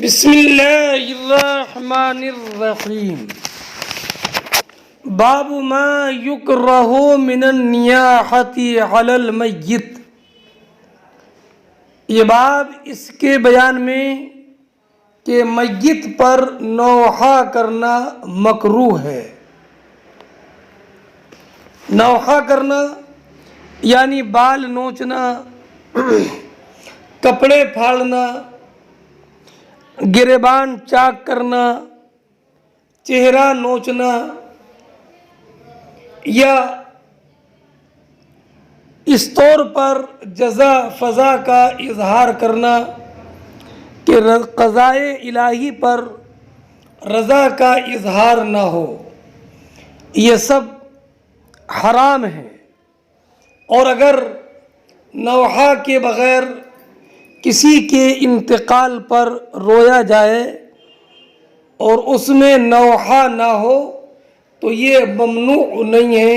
بسم اللہ الرحمن الرحیم باب ما یکرہ من النیاحۃ علی المیت۔ یہ باب اس کے بیان میں کہ میت پر نوحہ کرنا مکروہ ہے۔ نوحہ کرنا یعنی بال نوچنا، کپڑے پھاڑنا، گریبان چاک کرنا، چہرہ نوچنا یا اس طور پر جزا فضا کا اظہار کرنا کہ قضائے الہی پر رضا کا اظہار نہ ہو، یہ سب حرام ہے۔ اور اگر نوحہ کے بغیر کسی کے انتقال پر رویا جائے اور اس میں نوحہ نہ ہو تو یہ ممنوع نہیں ہے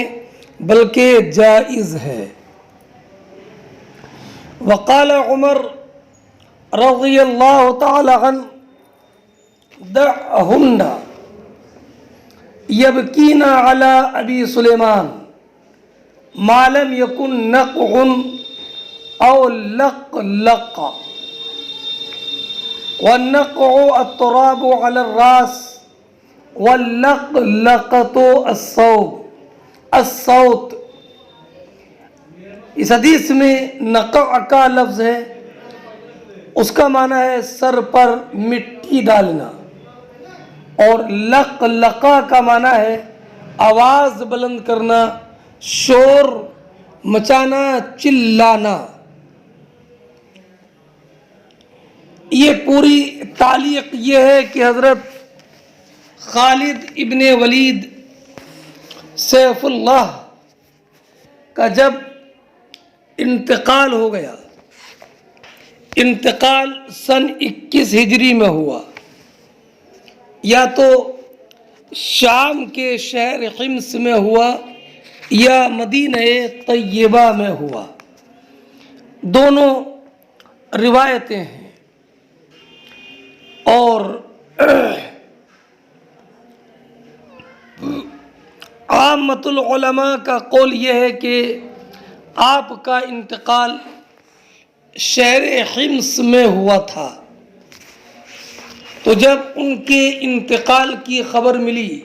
بلکہ جائز ہے۔ وقال عمر رضی اللہ تعالی عنہ دعہن یبکین علی ابی سلیمان ما لم یکن نقع او لق والنقع التراب على الراس واللقلقۃ الصوت۔ اس حدیث میں نقع کا لفظ ہے، اس کا معنی ہے سر پر مٹی ڈالنا، اور لقلقہ کا معنی ہے آواز بلند کرنا، شور مچانا، چلانا۔ یہ پوری تعلیق یہ ہے کہ حضرت خالد ابن ولید سیف اللہ کا جب انتقال ہو گیا، انتقال سن 21 ہجری میں ہوا، یا تو شام کے شہر حمص میں ہوا یا مدینہ طیبہ میں ہوا، دونوں روایتیں ہیں۔ اور عامۃ العلماء کا قول یہ ہے کہ آپ کا انتقال شہر حمص میں ہوا تھا، تو جب ان کے انتقال کی خبر ملی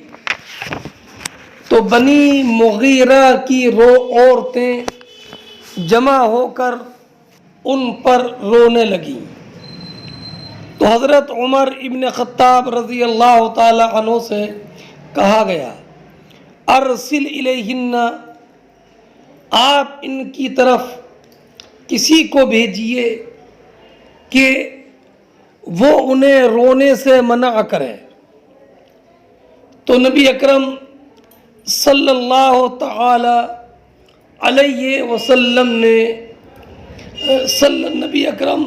تو بنی مغیرہ کی عورتیں جمع ہو کر ان پر رونے لگیں، تو حضرت عمر ابن خطاب رضی اللہ تعالی عنہ سے کہا گیا ارسل الیہن، آپ ان کی طرف کسی کو بھیجیے کہ وہ انہیں رونے سے منع کرے۔ تو نبی اکرم صلی اللہ تعالی علیہ وسلم نے نبی اکرم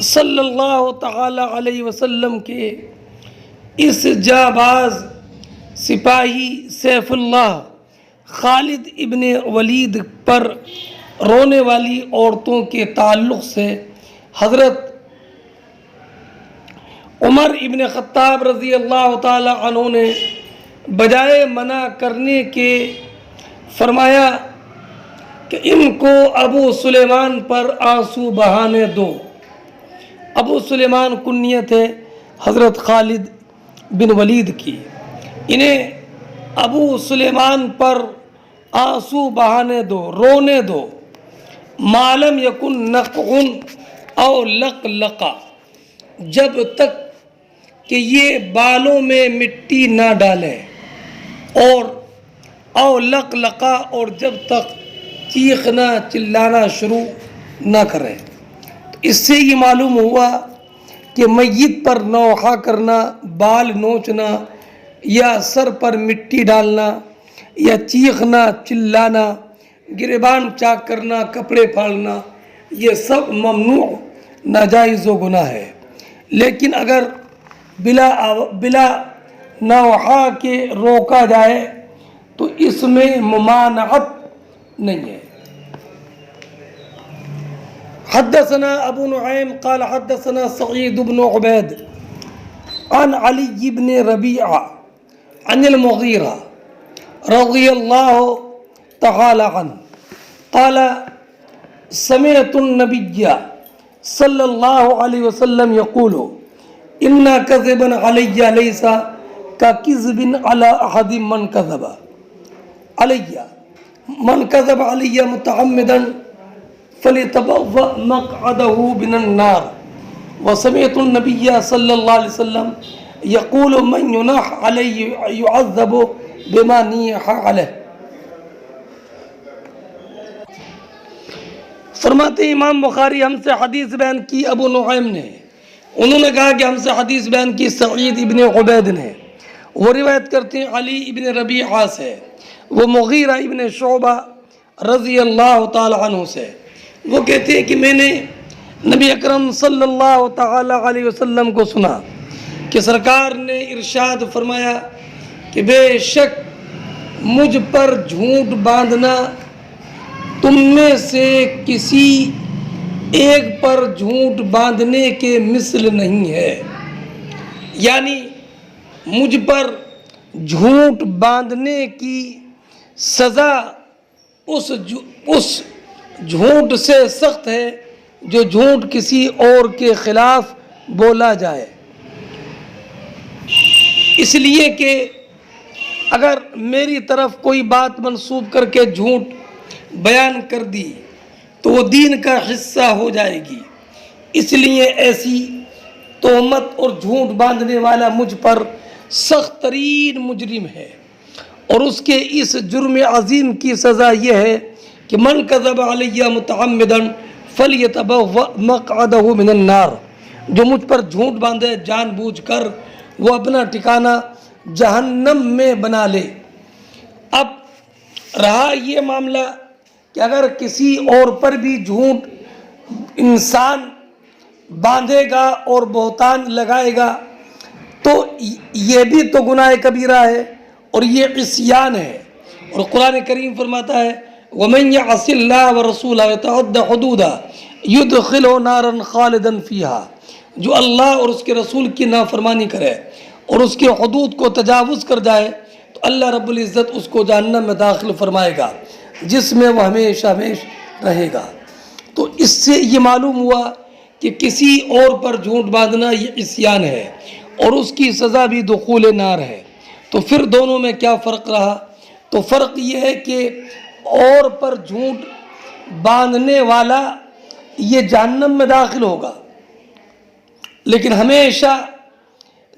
صلی اللہ تعالی علیہ وسلم کے اس جانباز سپاہی سیف اللہ خالد ابن ولید پر رونے والی عورتوں کے تعلق سے حضرت عمر ابن خطاب رضی اللہ تعالی عنہ نے بجائے منع کرنے کے فرمایا کہ ان کو ابو سلیمان پر آنسو بہانے دو۔ ابو سلیمان کنیت ہے حضرت خالد بن ولید کی، انہیں ابو سلیمان پر آنسو بہانے دو، رونے دو۔ ما لم یکن نقع او لقلقہ، جب تک کہ یہ بالوں میں مٹی نہ ڈالے، اور او لقلقہ، اور جب تک چیخنا چلانا شروع نہ کرے۔ اس سے یہ معلوم ہوا کہ میت پر نوحہ کرنا، بال نوچنا یا سر پر مٹی ڈالنا یا چیخنا چلانا، گریبان چاک کرنا، کپڑے پھاڑنا، یہ سب ممنوع، ناجائز و گناہ ہے۔ لیکن اگر بلا نوحہ کے روکا جائے تو اس میں ممانعت نہیں ہے۔ حدثنا ابو نعیم قال حدثنا سعید بن عبید عن علی بن ربیعہ عن المغیرہ رضی اللہ تعالی عنہ قال سمعت النبی صلی اللہ علیہ وسلم یقول ان کذبا علی لیس کذب علی احد من کذب علی متعمدا فلیتبوأ مقعده من النار وسمعت النبی صلی اللہ علیہ وسلم یقول من یناح علی یعذب بما نیح علیہ۔ فرماتے ہیں امام بخاری ہم سے حدیث بیان کی ابو نعیم نے، انہوں نے کہا کہ ہم سے حدیث بیان کی سعید ابن عبید نے، وہ روایت کرتے ہیں علی ابن ربیعہ سے، وہ مغیرہ ابن شعبہ رضی اللہ تعالی عنہ سے، وہ کہتے ہیں کہ میں نے نبی اکرم صلی اللہ تعالی علیہ وسلم کو سنا کہ سرکار نے ارشاد فرمایا کہ بے شک مجھ پر جھوٹ باندھنا تم میں سے کسی ایک پر جھوٹ باندھنے کے مثل نہیں ہے، یعنی مجھ پر جھوٹ باندھنے کی سزا اس جھوٹ سے سخت ہے جو جھوٹ کسی اور کے خلاف بولا جائے، اس لیے کہ اگر میری طرف کوئی بات منسوب کر کے جھوٹ بیان کر دی تو وہ دین کا حصہ ہو جائے گی، اس لیے ایسی تہمت اور جھوٹ باندھنے والا مجھ پر سخت ترین مجرم ہے، اور اس کے اس جرم عظیم کی سزا یہ ہے کہ من کذب علی متعمدا فلیتبوأ مقعدہ من النار، جو مجھ پر جھوٹ باندھے جان بوجھ کر وہ اپنا ٹھکانہ جہنم میں بنا لے۔ اب رہا یہ معاملہ کہ اگر کسی اور پر بھی جھوٹ انسان باندھے گا اور بہتان لگائے گا تو یہ بھی تو گناہ کبیرہ ہے اور یہ عصیان ہے، اور قرآن کریم فرماتا ہے وَمَن يَعْصِ اللَّهَ وَرَسُولَهُ وَيَتَعَدَّ حُدُودَهُ يُدْخِلْهُ نَارًا خَالِدًا فِيهَا، جو اللہ اور اس کے رسول کی نافرمانی کرے اور اس کے حدود کو تجاوز کر جائے تو اللہ رب العزت اس کو جہنم میں داخل فرمائے گا جس میں وہ ہمیشہ رہے گا۔ تو اس سے یہ معلوم ہوا کہ کسی اور پر جھوٹ باندھنا یہ عصیان ہے اور اس کی سزا بھی دخول نار ہے۔ تو پھر دونوں میں کیا فرق رہا؟ تو فرق یہ ہے کہ اور پر جھوٹ باندھنے والا یہ جہنم میں داخل ہوگا، لیکن ہمیشہ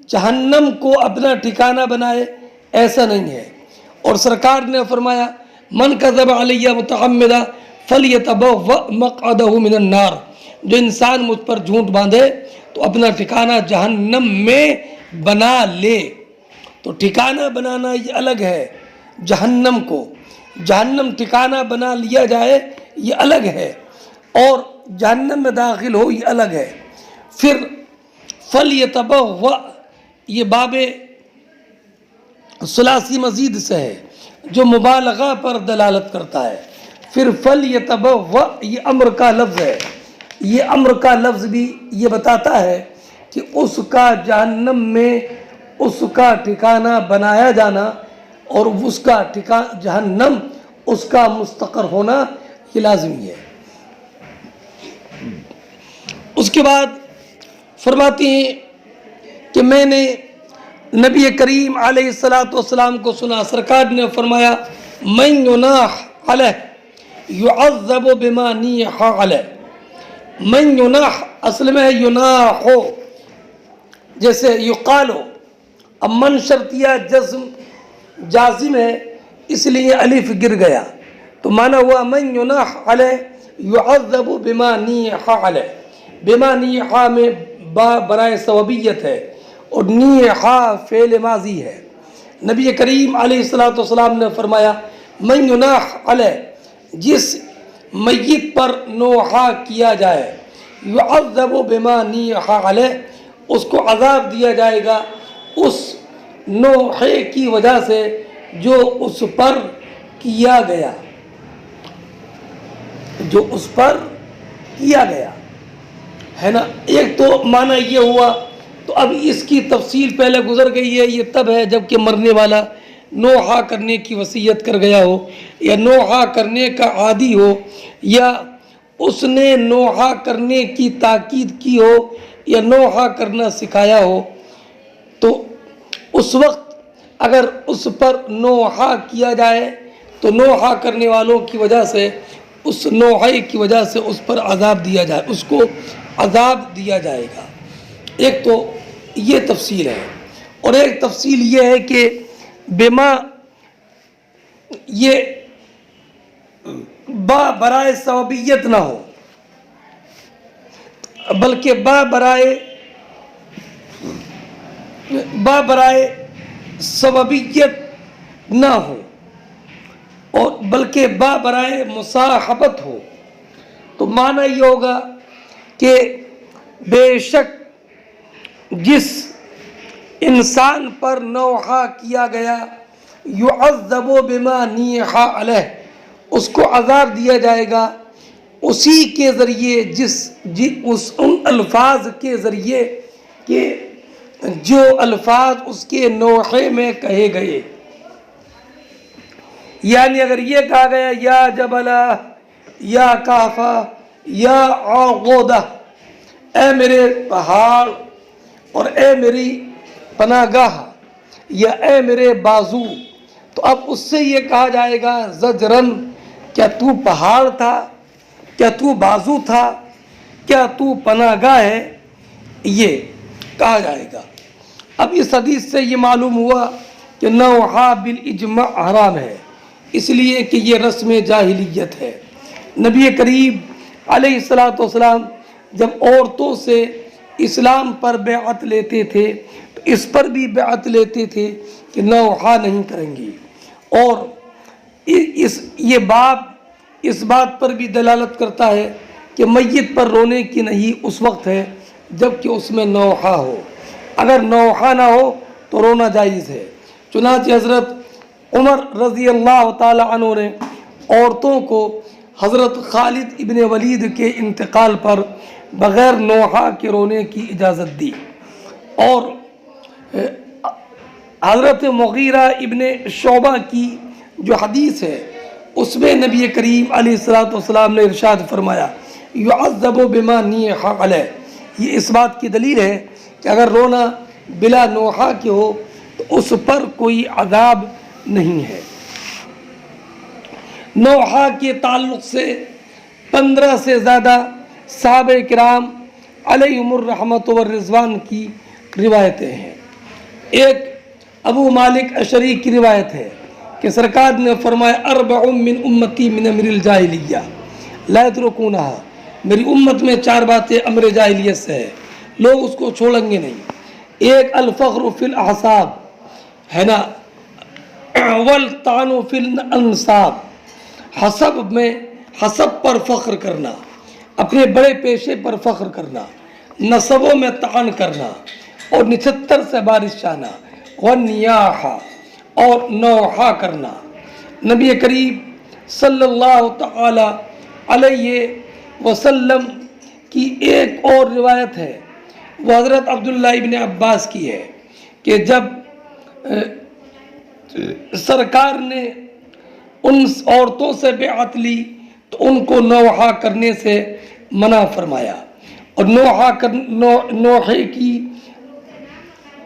جہنم کو اپنا ٹھکانہ بنائے ایسا نہیں ہے۔ اور سرکار نے فرمایا من کذب علی متعمدا فلیتبوأ مقعدہ من النار، جو انسان مجھ پر جھوٹ باندھے تو اپنا ٹھکانہ جہنم میں بنا لے۔ تو ٹھکانہ بنانا یہ الگ ہے، جہنم ٹھکانہ بنا لیا جائے یہ الگ ہے، اور جہنم میں داخل ہو یہ الگ ہے۔ پھر فلیتبوأ یہ باب ثلاثی مزید سے ہے جو مبالغہ پر دلالت کرتا ہے۔ پھر فلیتبوأ یہ امر کا لفظ ہے، یہ امر کا لفظ بھی یہ بتاتا ہے کہ اس کا جہنم میں اس کا ٹھکانہ بنایا جانا اور اس کا جہنم اس کا مستقر ہونا یہ لازمی ہے۔ اس کے بعد فرماتی ہیں کہ میں نے نبی کریم علیہ السلام کو سنا، سرکار نے فرمایا من یناح علیہ یعذب بما نیح علیہ۔ من یناح اصل میں ہے یناحو، جیسے یقالو، اب من شرطیہ جازم ہے اس لیے الف گر گیا تو معنی ہوا من یناح علیہ یعذب بما نیح علیہ۔ بما نیحا میں با برائے سببیت ہے اور نیحا فعل ماضی ہے۔ نبی کریم علیہ السلام نے فرمایا من یناح علیہ، جس میت پر نوحہ کیا جائے، یعذب بما نیح علیہ، اس کو عذاب دیا جائے گا اس نوحے کی وجہ سے جو اس پر کیا گیا، جو اس پر کیا گیا ہے نا۔ ایک تو معنی یہ ہوا تو اب اس کی تفصیل پہلے گزر گئی ہے، یہ تب ہے جب کہ مرنے والا نوحہ کرنے کی وصیت کر گیا ہو، یا نوحہ کرنے کا عادی ہو، یا اس نے نوحہ کرنے کی تاکید کی ہو یا نوحہ کرنا سکھایا ہو، تو اس وقت اگر اس پر نوحہ کیا جائے تو نوحہ کرنے والوں کی وجہ سے، اس نوحے کی وجہ سے اس پر عذاب دیا جائے، اس کو عذاب دیا جائے گا۔ ایک تو یہ تفصیل ہے، اور ایک تفصیل یہ ہے کہ بما، یہ با برائے سببیت نہ ہو، بلکہ با برائے سببیت نہ ہو، اور بلکہ با برائے مصاحبت ہو۔ تو معنی یہ ہوگا کہ بے شک جس انسان پر نوحہ کیا گیا، یعذب بما نیح علیہ، اس کو عذاب دیا جائے گا اسی کے ذریعے ان الفاظ کے ذریعے کہ جو الفاظ اس کے نوحے میں کہے گئے۔ یعنی اگر یہ کہا گیا یا جبلا، یا کافا، یا عوضہ، اے میرے پہاڑ اور اے میری پناہ گاہ، یا اے میرے بازو، تو اب اس سے یہ کہا جائے گا زجرن، کیا تو پہاڑ تھا، کیا تو بازو تھا، کیا تو پناہ گاہ ہے، یہ کہا جائے گا۔ اب اس حدیث سے یہ معلوم ہوا کہ نوحہ بالاجماع حرام ہے، اس لیے کہ یہ رسم جاہلیت ہے۔ نبی کریم علیہ السلام جب عورتوں سے اسلام پر بیعت لیتے تھے تو اس پر بھی بیعت لیتے تھے کہ نوحہ نہیں کریں گی، اور یہ باب اس بات پر بھی دلالت کرتا ہے کہ میت پر رونے کی نہیں اس وقت ہے جب کہ اس میں نوحہ ہو، اگر نوحہ نہ ہو تو رونا جائز ہے۔ چنانچہ حضرت عمر رضی اللہ تعالی عنہ نے عورتوں کو حضرت خالد ابن ولید کے انتقال پر بغیر نوحہ کے رونے کی اجازت دی، اور حضرت مغیرہ ابن شعبہ کی جو حدیث ہے اس میں نبی کریم علیہ السلام نے ارشاد فرمایا یعذب بما نیح علیہ، یہ اس بات کی دلیل ہے کہ اگر رونا بلا نوحہ کے ہو تو اس پر کوئی عذاب نہیں ہے۔ نوحہ کے تعلق سے 15 سے زیادہ صحابہ کرام علیہم الرحمۃ والرضوان کی روایتیں ہیں۔ ایک ابو مالک اشعری کی روایت ہے کہ سرکار نے فرمایا اربع من امتی من امر الجاہلیہ لا یترکونہا، میری امت میں 4 باتیں امر جاہلیت سے ہے، لوگ اس کو چھوڑیں گے نہیں۔ ایک الفخر فی الاحساب ہے نا، والطعن فی الانساب، حسب پر فخر کرنا، اپنے بڑے پیشے پر فخر کرنا، نسبوں میں طعن کرنا اور نچھتر سے بارش چاہنا، والنیاحہ اور نوحہ کرنا۔ نبی کریم صلی اللہ تعالی علیہ وسلم کی ایک اور روایت ہے، وہ حضرت عبداللہ ابن عباس کی ہے کہ جب سرکار نے ان عورتوں سے بیعت لی تو ان کو نوحہ کرنے سے منع فرمایا، اور نوحے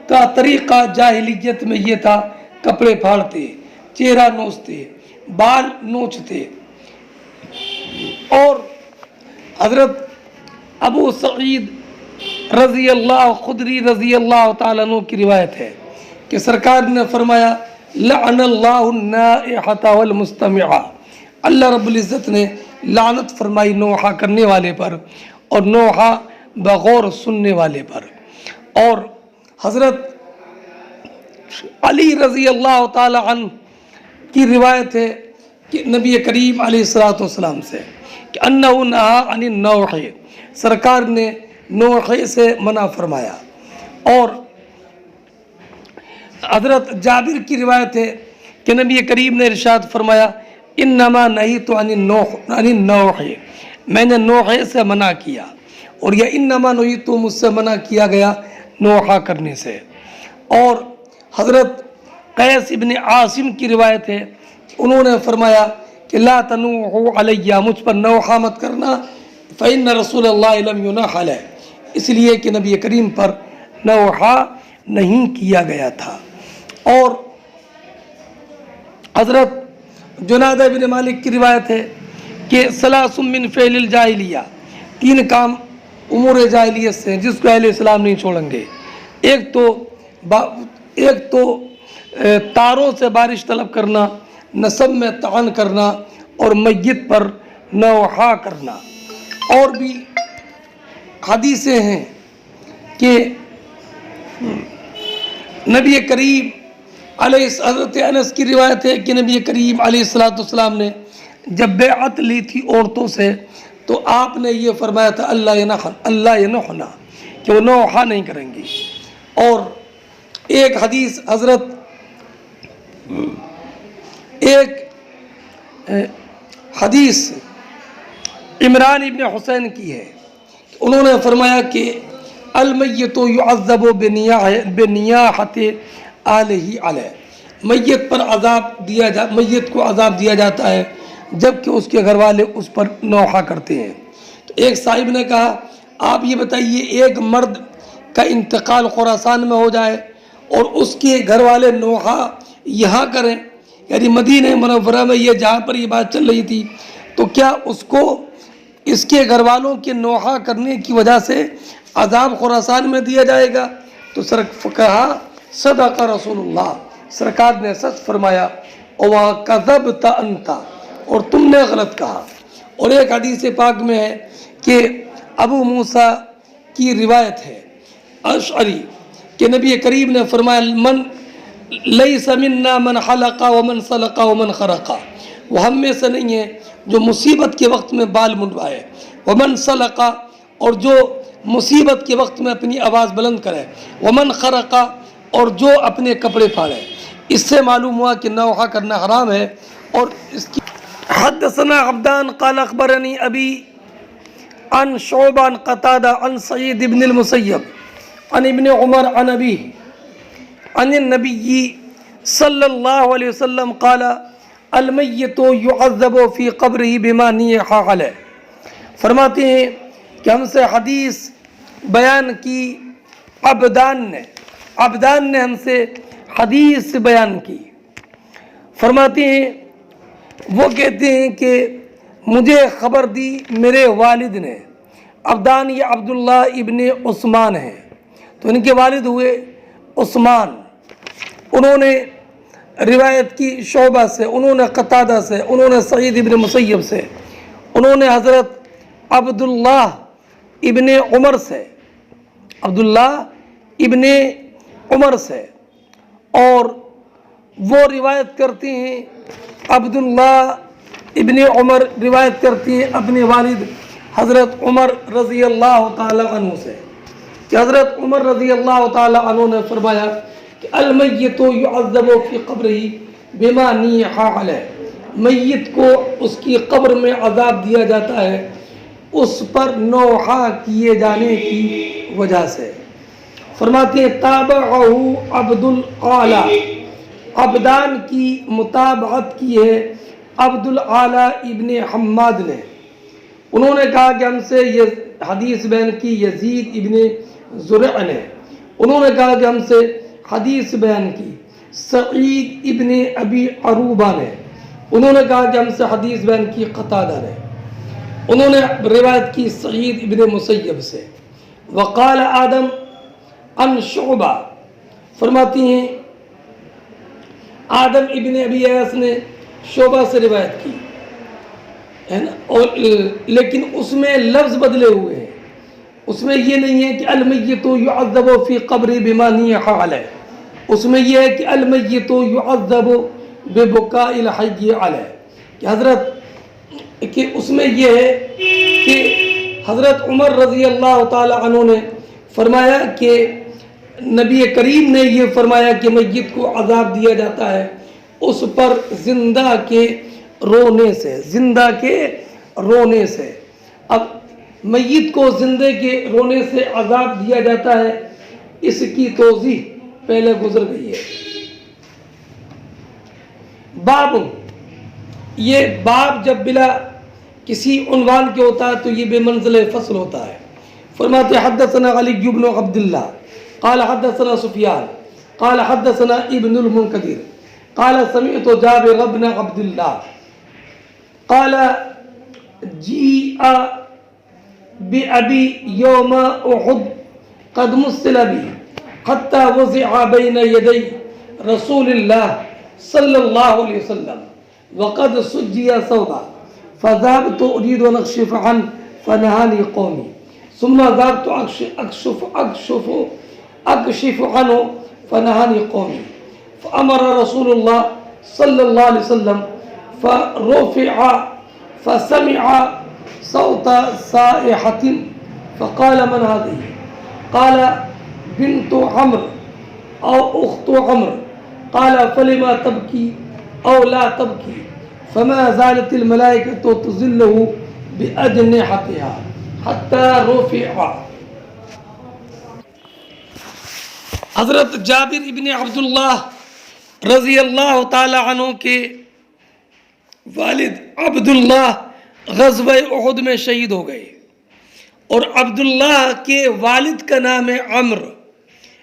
کا طریقہ جاہلیت میں یہ تھا، کپڑے پھاڑتے، چہرہ نوچتے، بال نوچتے۔ اور حضرت ابو سعید خدری رضی اللہ تعالیٰ عنہ کی روایت ہے کہ سرکار نے فرمایا لعن اللہ النائحۃ والمستمعہ، اللہ رب العزت نے لعنت فرمائی نوحہ کرنے والے پر اور نوحہ بغور سننے والے پر۔ اور حضرت علی رضی اللہ تعالی عنہ کی روایت ہے کہ نبی کریم علیہ السلام سے کہ انہ نہا عن النوح، سرکار نے نوحے سے منع فرمایا۔ اور حضرت جابر کی روایت ہے کہ نبی کریم نے ارشاد فرمایا انما نہیت عن النوح، میں نے نوحے سے منع کیا، اور یہ انما نہیت مجھ سے منع کیا گیا نوحہ کرنے سے۔ اور حضرت قیس ابن عاصم کی روایت ہے، انہوں نے فرمایا کہ لا تنوحوا علیہ، مجھ پر نوحہ مت کرنا، فإن رسول اللہ لم ینح علیہ، اس لیے کہ نبی کریم پر نوحہ نہیں کیا گیا تھا۔ اور حضرت جنادہ بن مالک کی روایت ہے کہ ثلاث من فعل الجاہلیہ، 3 کام امور جاہلیت سے ہیں جس کو اہل اسلام نہیں چھوڑیں گے۔ ایک تو تاروں سے بارش طلب کرنا، نسب میں طعن کرنا، اور میت پر نوحہ کرنا۔ اور بھی حدیثیں ہیں کہ نبی کریم علیہ، حضرت انس کی روایت ہے کہ نبی کریم علیہ السلام نے جب بیعت لی تھی عورتوں سے تو آپ نے یہ فرمایا تھا اللہ ینحنا، کہ وہ نوحہ نہیں کریں گی۔ اور ایک حدیث عمران ابن حسین کی ہے، انہوں نے فرمایا کہ المیت یعذب بنیاحت آلہ علیہ، میت کو عذاب دیا جاتا ہے جبکہ اس کے گھر والے اس پر نوحہ کرتے ہیں۔ تو ایک صاحب نے کہا آپ یہ بتائیے، ایک مرد کا انتقال خراسان میں ہو جائے اور اس کے گھر والے نوحہ یہاں کریں، یعنی مدینہ منورہ میں، یہ جہاں پر یہ بات چل رہی تھی، تو کیا اس کو اس کے گھر والوں کے نوحہ کرنے کی وجہ سے عذاب خراسان میں دیا جائے گا؟ تو کہا صدق رسول اللہ، سرکار نے سچ فرمایا، وَكَذَبْتَ أَنْتَ، اور تم نے غلط کہا۔ اور ایک حدیث پاک میں ہے کہ ابو موسیٰ کی روایت ہے اشعری کہ نبی کریم نے فرمایا من لیس منا من حلق ومن سلق ومن خرق، وہ ہم میں سے نہیں ہے جو مصیبت کے وقت میں بال منڈوائے، ومن سلق، اور جو مصیبت کے وقت میں اپنی آواز بلند کرے، ومن خرق، اور جو اپنے کپڑے پھاڑے۔ اس سے معلوم ہوا کہ نوحہ کرنا حرام ہے۔ اور اس کی حدثنا عبدان قال اخبرنی ابی عن شعبہ عن قتادہ عن سعید بن المسیب عن ابن عمر عن ابی عن النبی صلی اللہ علیہ وسلم قال المیت یعذب فی قبرہ بما نیح علیہ۔ فرماتے ہیں کہ ہم سے حدیث بیان کی عبدان نے ہم سے حدیث بیان کی۔ فرماتے ہیں وہ کہتے ہیں کہ مجھے خبر دی میرے والد نے، عبدان یہ عبداللہ ابن عثمان ہیں، تو ان کے والد ہوئے عثمان، انہوں نے روایت کی شعبہ سے، انہوں نے قتادہ سے، انہوں نے سعید ابن مسیب سے، انہوں نے حضرت عبداللہ ابن عمر سے، اور وہ روایت کرتے ہیں، عبداللہ ابن عمر روایت کرتی ہیں اپنے والد حضرت عمر رضی اللہ تعالی عنہ سے کہ حضرت عمر رضی اللہ تعالی عنہ نے فرمایا کہ المیت یعذب فی قبرہ بما نیح علیہ، میت کو اس کی قبر میں عذاب دیا جاتا ہے اس پر نوحہ کیے جانے کی وجہ سے۔ فرماتے ہیں تابعہ عبد العالی، عبدان کی متابعت کی ہے عبد العالی ابن حماد نے، انہوں نے کہا کہ ہم سے یہ حدیث بیان کی یزید ابن زرع نے، انہوں نے کہا کہ ہم سے حدیث بیان کی سعید ابن ابی عروبہ نے، انہوں نے کہا کہ ہم سے حدیث بیان کی قتادہ نے، انہوں نے روایت کی سعید ابن مسیب سے۔ وقال آدم عن شعبہ، فرماتی ہیں آدم ابن ابی ایاس نے شعبہ سے روایت کی ہے نا، اور لیکن اس میں لفظ بدلے ہوئے ہیں، اس میں یہ نہیں ہے کہ المیت یعذب فی قبر بما نیح علیہ، اس میں یہ ہے کہ المیت یعذب ببکاء الحی علیہ، کہ حضرت کہ اس میں یہ ہے کہ حضرت عمر رضی اللہ تعالی عنہ نے فرمایا کہ نبی کریم نے یہ فرمایا کہ میت کو عذاب دیا جاتا ہے اس پر زندہ کے رونے سے، اب میت کو زندے کے رونے سے عذاب دیا جاتا ہے، اس کی توضیح پہلے گزر گئی ہے۔ باب، یہ باب جب بلا کسی عنوان کے ہوتا ہے تو یہ بے منزل فصل ہوتا ہے۔ فرماتے حدثنا علی بن عبداللہ قال حدثنا سفیان قال حدثنا ابن المنکدر قال سمعت جابر بن عبداللہ قال جیء بأبی یوم احد قد مسل بی حتی وضع بین یدی رسول اللہ صلی اللہ علیہ وسلم وقد سجی سودا فذهبت اريد ان اكشف عنه فنهاني قومي ثم ذهبت اكشف عنه فنهاني قومي فامر رسول الله صلى الله عليه وسلم فرفع فسمع صوت صائحة فقال من هذه؟ قال بنت عمرو او اخت عمرو قال فلما تبكي او لا تبكي فما زالت الملائکۃ تظلہ بأجنحتها حتی رفع۔ حضرت جابر ابن عبداللہ رضی اللہ تعالی عنہ کے والد عبداللہ غزوہ احد میں شہید ہو گئے، اور عبداللہ کے والد کا نام ہے عمرو،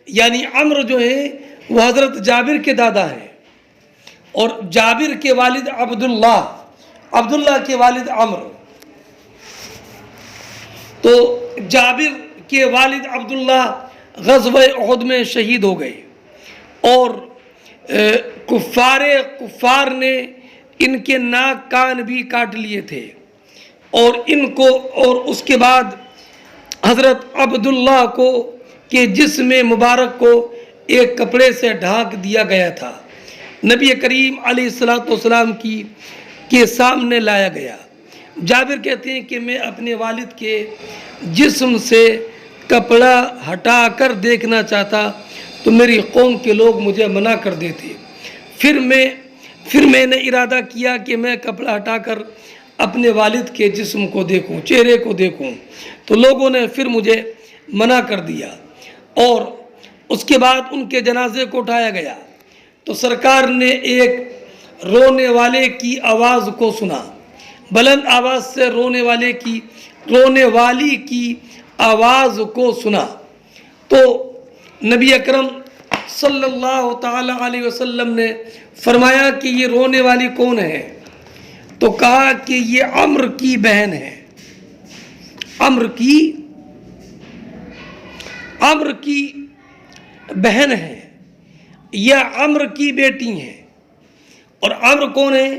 یعنی عمرو جو ہے وہ حضرت جابر کے دادا ہیں، اور جابر کے والد عبداللہ، عبداللہ کے والد عمرو۔ تو جابر کے والد عبداللہ غزوہ احد میں شہید ہو گئے، اور کفار نے ان کے ناک کان بھی کاٹ لیے تھے، اور ان کو، اور اس کے بعد حضرت عبداللہ کو کے جسم مبارک کو ایک کپڑے سے ڈھانک دیا گیا تھا، نبی کریم علیہ السلام کے سامنے لایا گیا۔ جابر کہتے ہیں کہ میں اپنے والد کے جسم سے کپڑا ہٹا کر دیکھنا چاہتا تو میری قوم کے لوگ مجھے منع کر دیتے، پھر میں نے ارادہ کیا کہ میں کپڑا ہٹا کر اپنے والد کے جسم کو دیکھوں، چہرے کو دیکھوں، تو لوگوں نے پھر مجھے منع کر دیا، اور اس کے بعد ان کے جنازے کو اٹھایا گیا تو سرکار نے ایک رونے والے کی آواز کو سنا، بلند آواز سے رونے والی کی آواز کو سنا، تو نبی اکرم صلی اللہ تعالی علیہ وسلم نے فرمایا کہ یہ رونے والی کون ہے؟ تو کہا کہ یہ عمرو کی بہن ہے، عمرو کی بہن ہے یا عمرو کی بیٹی ہیں۔ اور عمرو کون ہے؟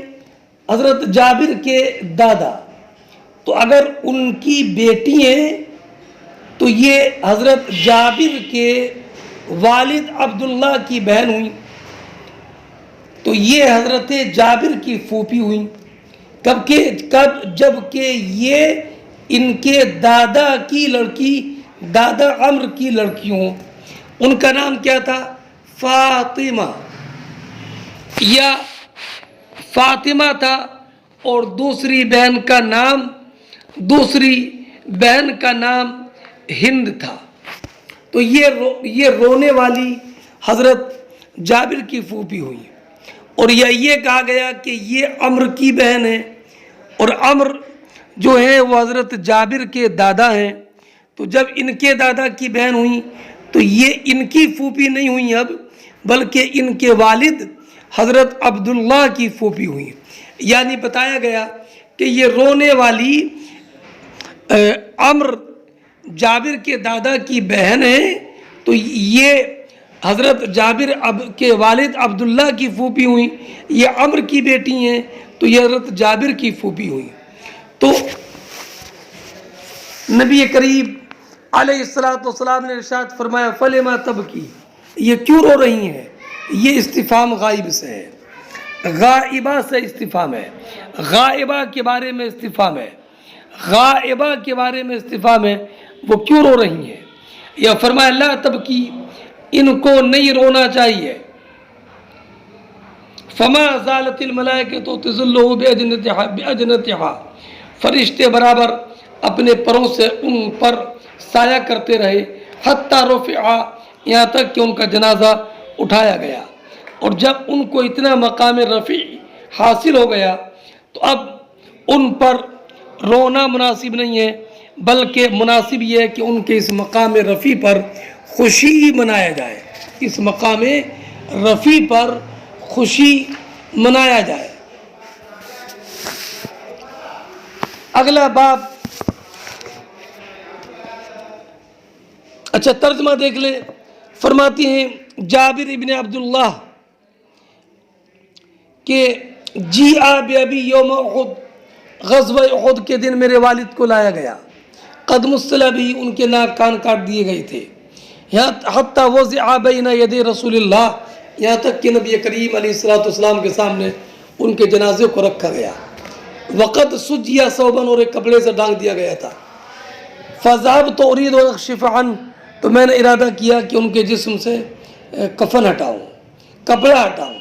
حضرت جابر کے دادا، تو اگر ان کی بیٹی ہیں تو یہ حضرت جابر کے والد عبداللہ کی بہن ہوئی، تو یہ حضرت جابر کی پھوپھی ہوئی، جب کہ یہ ان کے دادا کی لڑکی، دادا عمرو کی لڑکی ہوں۔ ان کا نام کیا تھا؟ فاطمہ، یا فاطمہ تھا، اور دوسری بہن کا نام ہند تھا۔ تو یہ رونے والی حضرت جابر کی پھوپھی ہوئی، اور یہ کہا گیا کہ یہ عمرو کی بہن ہے، اور عمرو جو ہے وہ حضرت جابر کے دادا ہیں۔ تو جب ان کے دادا کی بہن ہوئی تو یہ ان کی پھوپھی نہیں ہوئی اب، بلکہ ان کے والد حضرت عبداللہ کی پھوپھی ہوئی، یعنی بتایا گیا کہ یہ رونے والی عمرو جابر کے دادا کی بہن ہے، تو یہ حضرت جابر کے والد عبداللہ کی پھوپھی ہوئی، یہ عمرو کی بیٹی ہیں تو یہ حضرت جابر کی پھوپھی ہوئی۔ تو نبی کریم علیہ السلام نے ارشاد فرمایا فلما تبکی، یہ کیوں رو رہی ہیں؟ یہ استفہام غائب سے ہے، غائبہ سے استفہام ہے، غائبہ کے بارے میں استفہام ہے، غائبہ کے بارے میں استفہام ہے، وہ کیوں رو رہی ہیں؟ یا فرمایا لا تبکی، ان کو نہیں رونا چاہیے۔ فما زالت الملائکۃ تظلہ بأجنحتہا، فرشتے برابر اپنے پروں سے ان پر سایہ کرتے رہے، حتی رفع، یہاں تک کہ ان کا جنازہ اٹھایا گیا۔ اور جب ان کو اتنا مقام رفیع حاصل ہو گیا تو اب ان پر رونا مناسب نہیں ہے، بلکہ مناسب یہ ہے کہ ان کے اس مقام رفیع پر خوشی منایا جائے، اس مقام رفیع پر خوشی منایا جائے۔ اگلا باب، اچھا ترجمہ دیکھ لیں۔ فرماتے ہیں جابر ابن عبداللہ کہ جی ابی یوم احد، غزوہ احد کے دن میرے والد کو لایا گیا، قد مصطلح بھی، ان کے ناک کان کاٹ دیے گئے تھے، حتیٰ وضع بین یدی رسول اللہ، یہاں تک کہ نبی کریم علیہ السلام کے سامنے ان کے جنازے کو رکھا گیا، وقد سجیا ثوباً، اور ایک کپڑے سے ڈھانک دیا گیا تھا، فذهبت اريد ان اکشف عنہ، تو میں نے ارادہ کیا کہ ان کے جسم سے کفن ہٹاؤں، کپڑا ہٹاؤں،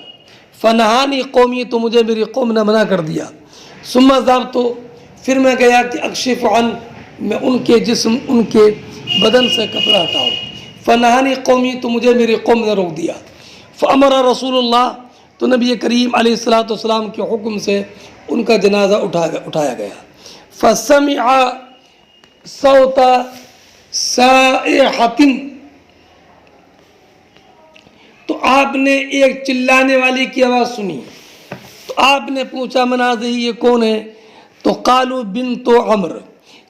فنہانی قومی، تو مجھے میری قوم نے منع کر دیا، ثم ذهبت، پھر میں گیا کہ اکشف عنہ، میں ان کے جسم، ان کے بدن سے کپڑا ہٹاؤں، فنہانی قومی، تو مجھے میری قوم نے روک دیا، فامر رسول اللہ، تو نبی کریم علیہ السلام کے حکم سے ان کا جنازہ اٹھایا گیا، فسمع صوت صائحۃ، تو آپ نے ایک چلانے والی کی آواز سنی، تو آپ نے پوچھا من ہذہ، یہ کون ہے؟ تو قالوا بنت عمر،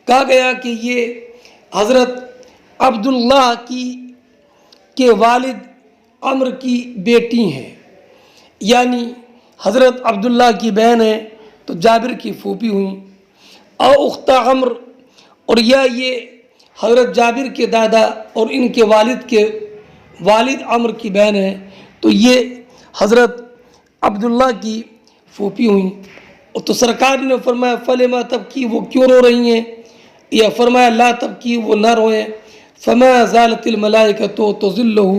کہا گیا کہ یہ حضرت عبداللہ کے والد عمر کی بیٹی ہیں، یعنی حضرت عبداللہ کی بہن ہے تو جابر کی پھوپھی ہوئیں، او اخت عمر، اور یا یہ حضرت جابر کے دادا اور ان کے والد عمر کی بہن ہے تو یہ حضرت عبداللہ کی پھوپھی ہوئیں۔ تو سرکار نے فرمایا فلما تبکی، وہ کیوں رو رہی ہیں؟ یا فرمایا لا تبکی، وہ نہ روئیں، فما زالت الملائکۃ تظلہ،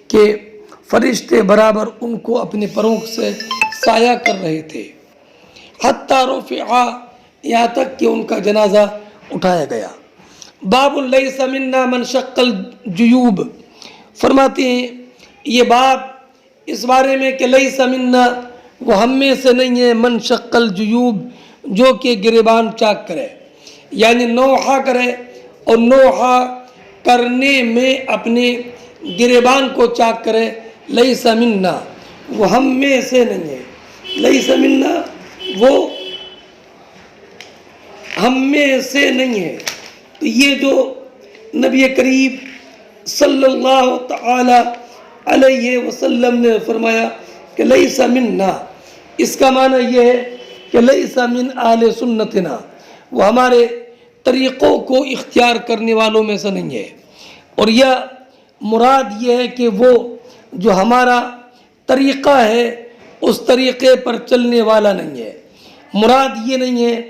کہ فرشتے برابر ان کو اپنے پروں سے سایہ کر رہے تھے، حتیٰ رفع، یہاں تک کہ ان کا جنازہ اٹھایا گیا۔ باب لیس منا من شق الجیوب، فرماتے ہیں یہ باب اس بارے میں کہ لیس منا، وہ ہم میں سے نہیں ہے، من شق الجیوب، جو کہ گریبان چاک کرے، یعنی نوحہ کرے اور نوحہ کرنے میں اپنے گریبان کو چاک کرے، لیس منا، وہ ہم میں سے نہیں ہے، لیس منا، وہ ہم میں سے نہیں ہے۔ تو یہ جو نبی کریم صلی اللہ تعالی علیہ وسلم نے فرمایا کہ لیس منا، اس کا معنی یہ ہے کہ لیس من اہل سنتنا، وہ ہمارے طریقوں کو اختیار کرنے والوں میں سے نہیں ہے، اور یہ مراد یہ ہے کہ وہ جو ہمارا طریقہ ہے اس طریقے پر چلنے والا نہیں ہے، مراد یہ نہیں ہے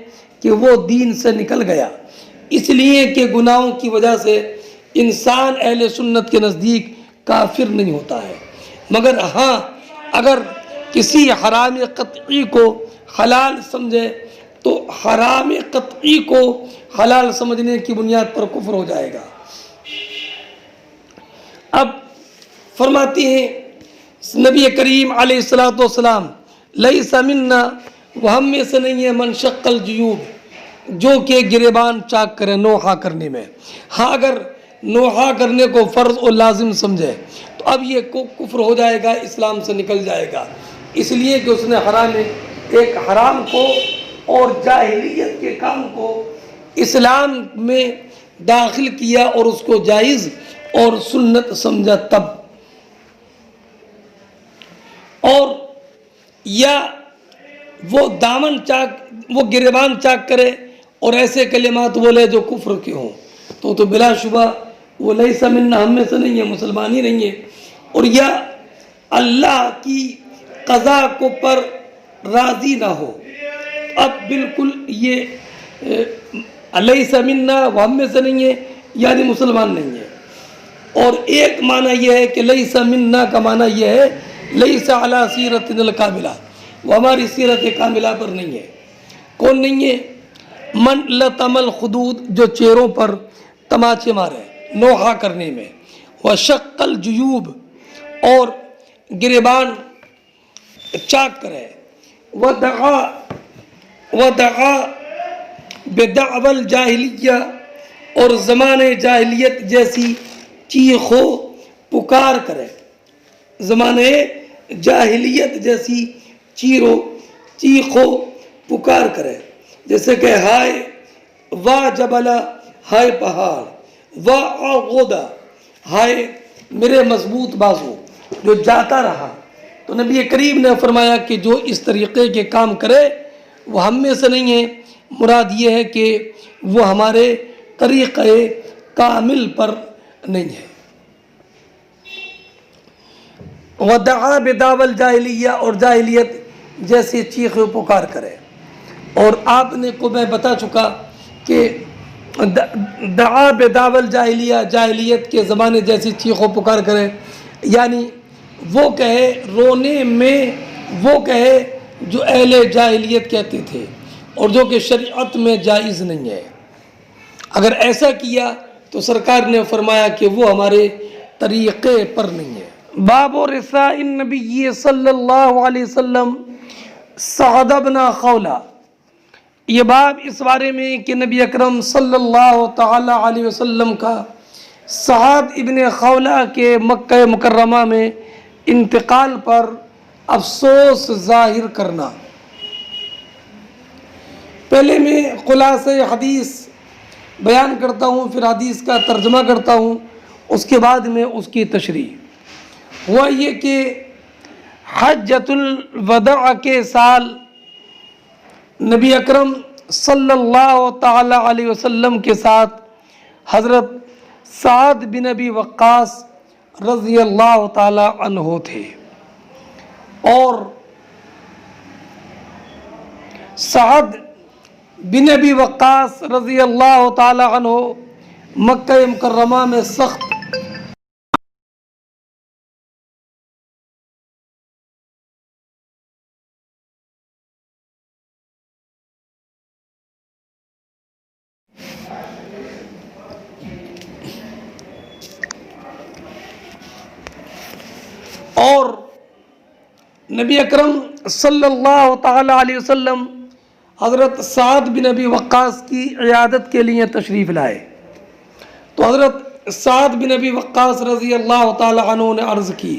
کہ وہ دین سے نکل گیا، اس لیے کہ گناہوں کی وجہ سے انسان اہل سنت کے نزدیک کافر نہیں ہوتا ہے، مگر ہاں اگر کسی حرام قطعی کو حلال سمجھے تو حرام قطعی کو حلال سمجھنے کی بنیاد پر کفر ہو جائے گا۔ اب فرماتے ہیں نبی کریم علیہ السلام لیس منا، وہ ہم میں سے نہیں ہے، من شق الجیوب، جو کہ گریبان چاک کرے نوحہ کرنے میں۔ ہاں اگر نوحہ کرنے کو فرض اور لازم سمجھے تو اب یہ کفر ہو جائے گا، اسلام سے نکل جائے گا، اس لیے کہ اس نے ایک حرام کو اور جاہلیت کے کام کو اسلام میں داخل کیا اور اس کو جائز اور سنت سمجھا تب، اور یا وہ دامن چاک، وہ گریبان چاک کرے اور ایسے کلمات بولے جو کفر کے ہوں تو بلا شبہ وہ لیس منا، ہم میں سے نہیں ہے، مسلمان ہی نہیں ہے، اور یا اللہ کی قضا کو پر راضی نہ ہو، اب بالکل یہ لیس منا، وہ ہم میں سے نہیں ہے یعنی مسلمان نہیں ہے۔ اور ایک معنی یہ ہے کہ لیس منا کا معنی یہ ہے لیس علی سیرتنا الکاملہ، وہ ہماری سیرت کاملہ پر نہیں ہے۔ کون نہیں ہے؟ من لطم الخدود، جو چہروں پر تماچے مارے نوحہ کرنے میں، وشق الجیوب اور گریبان چاک کرے، ودعا بدعوى الجاہلیہ اور زمانے جاہلیت جیسی چیخ و پکار کرے، زمانے جاہلیت جیسی چیخ و پکار کرے، جیسے کہ ہائے واہ جبلا، ہائے پہاڑ، واہ عغودہ، ہائے میرے مضبوط بازو جو جاتا رہا۔ تو نبی کریم نے فرمایا کہ جو اس طریقے کے کام کرے وہ ہم میں سے نہیں ہے، مراد یہ ہے کہ وہ ہمارے طریقہ کامل پر نہیں ہے۔ ودعا بدعوى الجاہلیہ اور جاہلیت جیسے چیخ و پکار کرے۔ اور آپ نے کو میں بتا چکا کہ دعا بدعوى الجاہلیہ جاہلیت کے زمانے جیسی چیخ و پکار کرے، یعنی وہ کہے رونے میں وہ کہے جو اہل جاہلیت کہتے تھے اور جو کہ شریعت میں جائز نہیں ہے۔ اگر ایسا کیا تو سرکار نے فرمایا کہ وہ ہمارے طریقے پر نہیں ہے۔ باب رثاء النبی صلی اللہ علیہ وسلم سعد بن خولہ، یہ باب اس بارے میں کہ نبی اکرم صلی اللہ تعالی علیہ وسلم کا سعد ابن خولہ کے مکہ مکرمہ میں انتقال پر افسوس ظاہر کرنا۔ پہلے میں خلاصہ حدیث بیان کرتا ہوں، پھر حدیث کا ترجمہ کرتا ہوں، اس کے بعد میں اس کی تشریح۔ ہوا یہ کہ حجۃ الوداع کے سال نبی اکرم صلی اللہ تعالی علیہ وسلم کے ساتھ حضرت سعد بن ابی وقاص رضی اللہ تعالی عنہ تھے، اور سعد بن ابی وقاص رضی اللہ تعالی عنہ مکہ مکرمہ میں سخت اور نبی اکرم صلی اللہ تعالی علیہ وسلم حضرت سعد بن ابی وقاص کی عیادت کے لیے تشریف لائے۔ تو حضرت سعد بن ابی وقاص رضی اللہ تعالی عنہ نے عرض کی،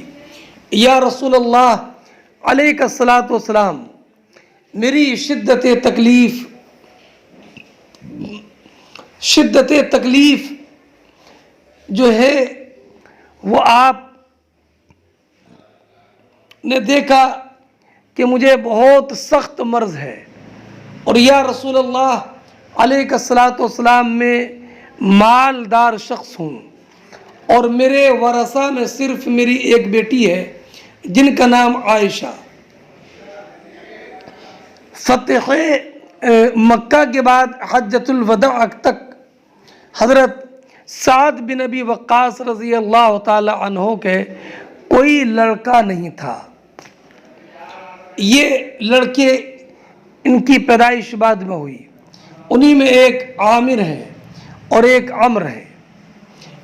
یا رسول اللہ علیہ الصلاۃ والسلام، میری شدت تکلیف جو ہے وہ آپ نے دیکھا کہ مجھے بہت سخت مرض ہے، اور یا رسول اللہ علیہ الصلاۃ والسلام میں مالدار شخص ہوں، اور میرے ورثہ میں صرف میری ایک بیٹی ہے جن کا نام عائشہ۔ فتح مکہ کے بعد حجۃ الوداع تک حضرت سعد بن ابی وقاص رضی اللہ تعالی عنہ کے کوئی لڑکا نہیں تھا۔ یہ لڑکے ان کی پیدائش بعد میں ہوئی، انہی میں ایک عامر ہے اور ایک عمر ہے۔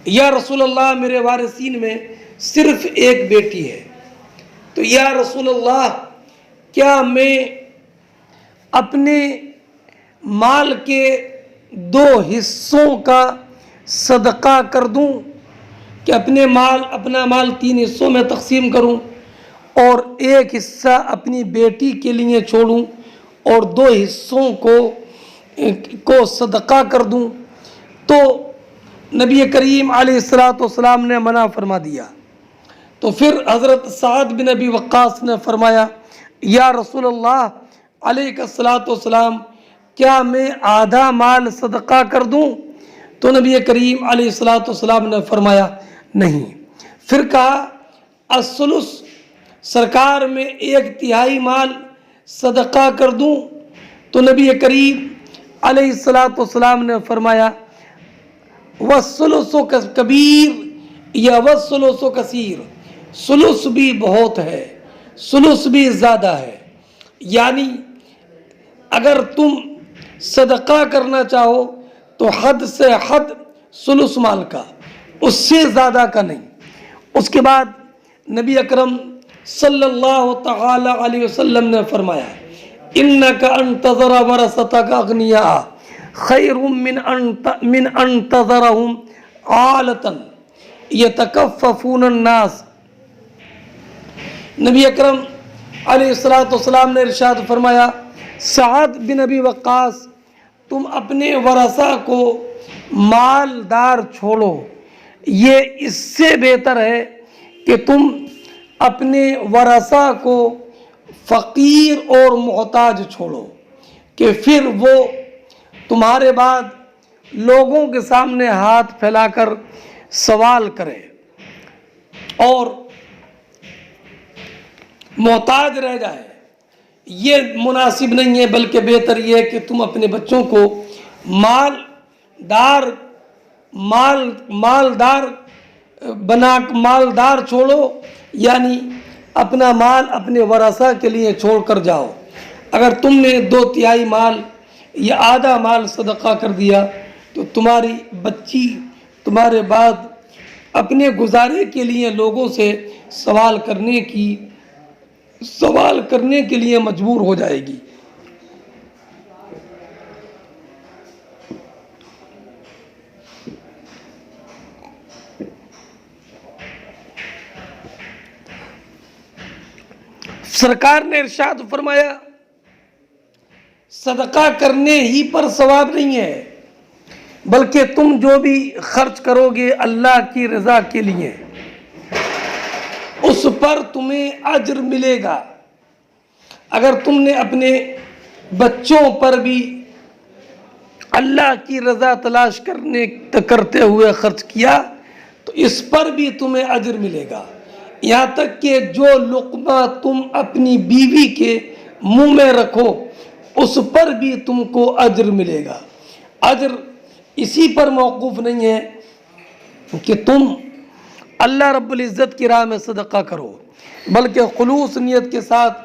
یا رسول اللہ میرے وارثین میں صرف ایک بیٹی ہے، تو یا رسول اللہ کیا میں اپنے مال کے 2 حصوں کا صدقہ کر دوں، کہ اپنا مال 3 حصوں میں تقسیم کروں اور ایک حصہ اپنی بیٹی کے لیے چھوڑوں اور 2 حصوں کو صدقہ کر دوں؟ تو نبی کریم علیہ الصلاۃ والسلام نے منع فرما دیا۔ تو پھر حضرت سعد بن ابی وقاص نے فرمایا، یا رسول اللہ علیہ الصلاۃ والسلام کیا میں آدھا مال صدقہ کر دوں؟ تو نبی کریم علیہ الصلاۃ والسلام نے فرمایا نہیں۔ پھر کہا الثلث، سرکار میں 1/3 مال صدقہ کر دوں؟ تو نبی کریم علیہ الصلاۃ والسلام نے فرمایا وَالثُّلُثُ کبیر یا وَالثُّلُثُ کثیر، ثلث بھی بہت ہے، ثلث بھی زیادہ ہے، یعنی اگر تم صدقہ کرنا چاہو تو حد سے حد ثلث مال کا، اس سے زیادہ کا نہیں۔ اس کے بعد نبی اکرم صلی اللہ تعالی علیہ وسلم نے فرمایا انک ان تذر ورثتک اغنیاء خیر من ان تذرہم عالۃ یتکففون الناس۔ نبی اکرم علیہ السلام نے ارشاد فرمایا سعد بن ابی وقاص تم اپنے ورثہ کو مالدار چھوڑو، یہ اس سے بہتر ہے کہ تم اپنے ورثہ کو فقیر اور محتاج چھوڑو کہ پھر وہ تمہارے بعد لوگوں کے سامنے ہاتھ پھیلا کر سوال کرے اور محتاج رہ جائے۔ یہ مناسب نہیں ہے، بلکہ بہتر یہ ہے کہ تم اپنے بچوں کو مالدار چھوڑو، یعنی اپنا مال اپنے ورثہ کے لیے چھوڑ کر جاؤ۔ اگر تم نے 2/3 مال یا آدھا مال صدقہ کر دیا تو تمہاری بچی تمہارے بعد اپنے گزارے کے لیے لوگوں سے سوال کرنے کے لیے مجبور ہو جائے گی۔ سرکار نے ارشاد فرمایا صدقہ کرنے ہی پر ثواب نہیں ہے، بلکہ تم جو بھی خرچ کرو گے اللہ کی رضا کے لیے اس پر تمہیں اجر ملے گا۔ اگر تم نے اپنے بچوں پر بھی اللہ کی رضا تلاش کرتے ہوئے خرچ کیا تو اس پر بھی تمہیں اجر ملے گا، یہاں تک کہ جو لقمہ تم اپنی بیوی کے منہ میں رکھو اس پر بھی تم کو اجر ملے گا۔ اجر اسی پر موقوف نہیں ہے کہ تم اللہ رب العزت کی راہ میں صدقہ کرو، بلکہ خلوص نیت کے ساتھ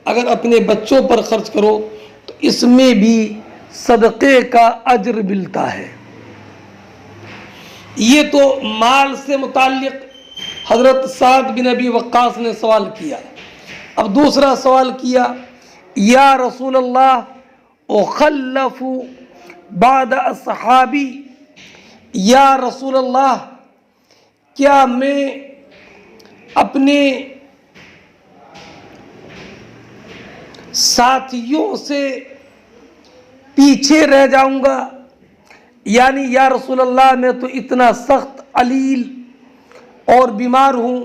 اگر اپنے بچوں پر خرچ کرو تو اس میں بھی صدقے کا اجر ملتا ہے۔ یہ تو مال سے متعلق حضرت سعد بن ابی وقاص نے سوال کیا۔ اب دوسرا سوال کیا یا رسول اللہ اخلف بعد اصحابی، یا رسول اللہ کیا میں اپنے ساتھیوں سے پیچھے رہ جاؤں گا؟ یعنی یا رسول اللہ میں تو اتنا سخت علیل اور بیمار ہوں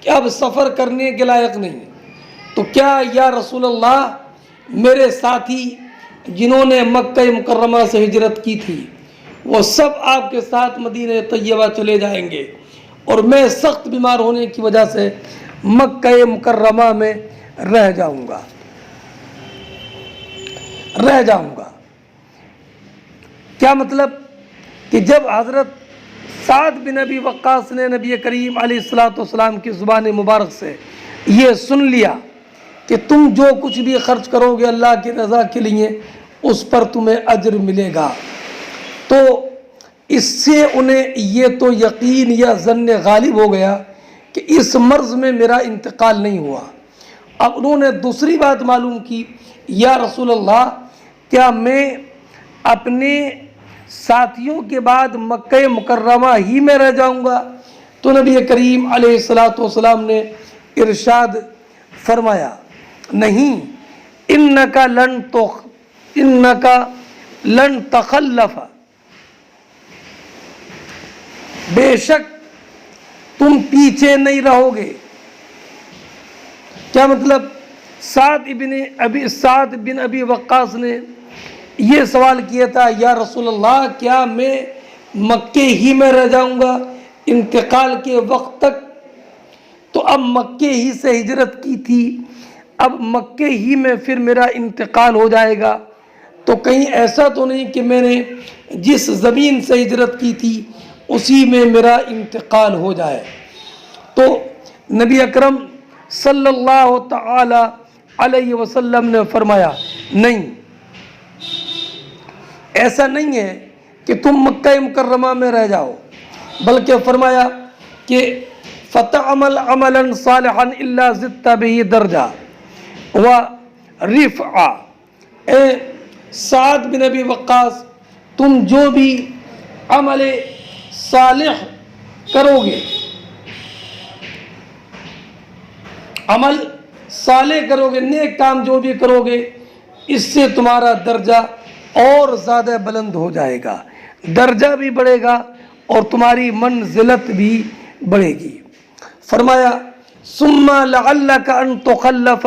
کہ اب سفر کرنے کے لائق نہیں، تو کیا یا رسول اللہ میرے ساتھی جنہوں نے مکہ مکرمہ سے ہجرت کی تھی وہ سب آپ کے ساتھ مدینہ طیبہ چلے جائیں گے اور میں سخت بیمار ہونے کی وجہ سے مکہ مکرمہ میں رہ جاؤں گا۔ کیا مطلب کہ جب حضرت سعد بن ابی وقاص نے نبی کریم علیہ السلام کی زبان مبارک سے یہ سن لیا کہ تم جو کچھ بھی خرچ کرو گے اللہ کی رضا کے لیے اس پر تمہیں اجر ملے گا، تو اس سے انہیں یہ تو یقین یا ظن غالب ہو گیا کہ اس مرض میں میرا انتقال نہیں ہوا۔ اب انہوں نے دوسری بات معلوم کی یا رسول اللہ کیا میں اپنے ساتھیوں کے بعد مکہ مکرمہ ہی میں رہ جاؤں گا؟ تو نبی کریم علیہ السلام نے ارشاد فرمایا نہیں، انکا لن تخلف، بے شک تم پیچھے نہیں رہو گے۔ کیا مطلب؟ سعد بن ابی وقاص نے یہ سوال کیا تھا یا رسول اللہ کیا میں مکے ہی میں رہ جاؤں گا انتقال کے وقت تک؟ تو اب مکے ہی سے ہجرت کی تھی، اب مکے ہی میں پھر میرا انتقال ہو جائے گا، تو کہیں ایسا تو نہیں کہ میں نے جس زمین سے ہجرت کی تھی اسی میں میرا انتقال ہو جائے؟ تو نبی اکرم صلی اللہ تعالی علیہ وسلم نے فرمایا نہیں، ایسا نہیں ہے کہ تم مکہ مکرمہ میں رہ جاؤ، بلکہ فرمایا کہ فتعمل عملا صالحا الا زدت به درجہ ورفعا۔ اے سعد بن ابی وقاص، تم جو بھی عمل صالح کرو گے، عمل صالح کرو گے، نیک کام جو بھی کرو گے، اس سے تمہارا درجہ اور زیادہ بلند ہو جائے گا، درجہ بھی بڑھے گا اور تمہاری منزلت بھی بڑھے گی۔ فرمایا ثم لعلک ان تخلف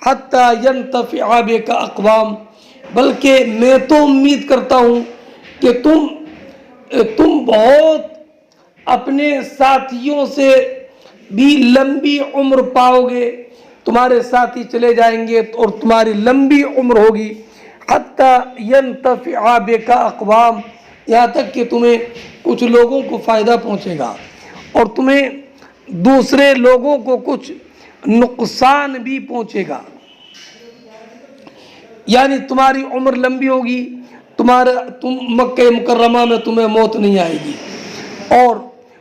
حتی ینتفع بک اقوام، بلکہ میں تو امید کرتا ہوں کہ تم بہت اپنے ساتھیوں سے بھی لمبی عمر پاؤ گے، تمہارے ساتھی چلے جائیں گے اور تمہاری لمبی عمر ہوگی، حتی ینتفع بک اقوام، یہاں تک کہ تمہیں کچھ لوگوں کو فائدہ پہنچے گا اور تمہیں دوسرے لوگوں کو کچھ نقصان بھی پہنچے گا، یعنی تمہاری عمر لمبی ہوگی، تم مکہ مکرمہ میں تمہیں موت نہیں آئے گی۔ اور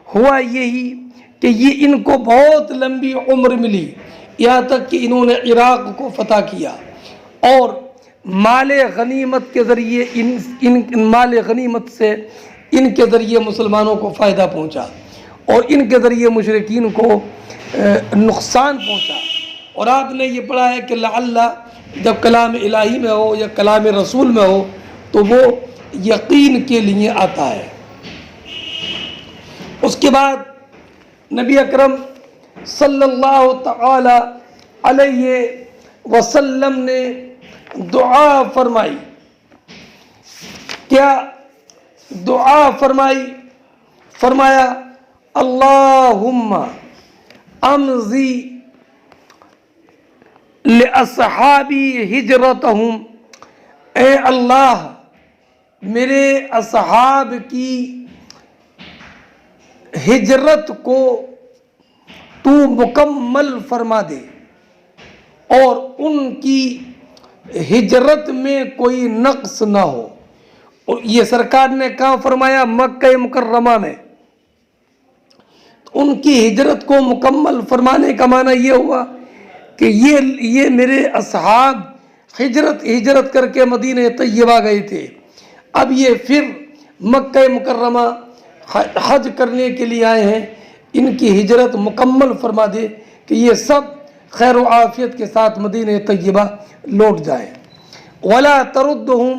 ہوا یہی کہ یہ ان کو بہت لمبی عمر ملی، یہاں تک کہ انہوں نے عراق کو فتح کیا اور مال غنیمت کے ذریعے مال غنیمت سے ان کے ذریعے مسلمانوں کو فائدہ پہنچا اور ان کے ذریعے مشرکین کو نقصان پہنچا۔ اور آپ نے یہ پڑھا ہے کہ لعل جب کلام الہی میں ہو یا کلام رسول میں ہو تو وہ یقین کے لیے آتا ہے۔ اس کے بعد نبی اکرم صلی اللہ تعالی علیہ وسلم نے دعا فرمائی۔ کیا دعا فرمائی؟ فرمایا اللہم امضی لاصحابی ہجرتہم، اے اللہ میرے اصحاب کی ہجرت کو تو مکمل فرما دے اور ان کی ہجرت میں کوئی نقص نہ ہو۔ اور یہ سرکار نے کہاں فرمایا؟ مکہ مکرمہ میں۔ ان کی ہجرت کو مکمل فرمانے کا معنی یہ ہوا کہ یہ میرے اصحاب ہجرت کر کے مدینہ طیبہ گئے تھے، اب یہ پھر مکہ مکرمہ حج کرنے کے لیے آئے ہیں، ان کی ہجرت مکمل فرما دے کہ یہ سب خیر و عافیت کے ساتھ مدینہ طیبہ لوٹ جائیں۔ وَلَا تَرُدُّهُمْ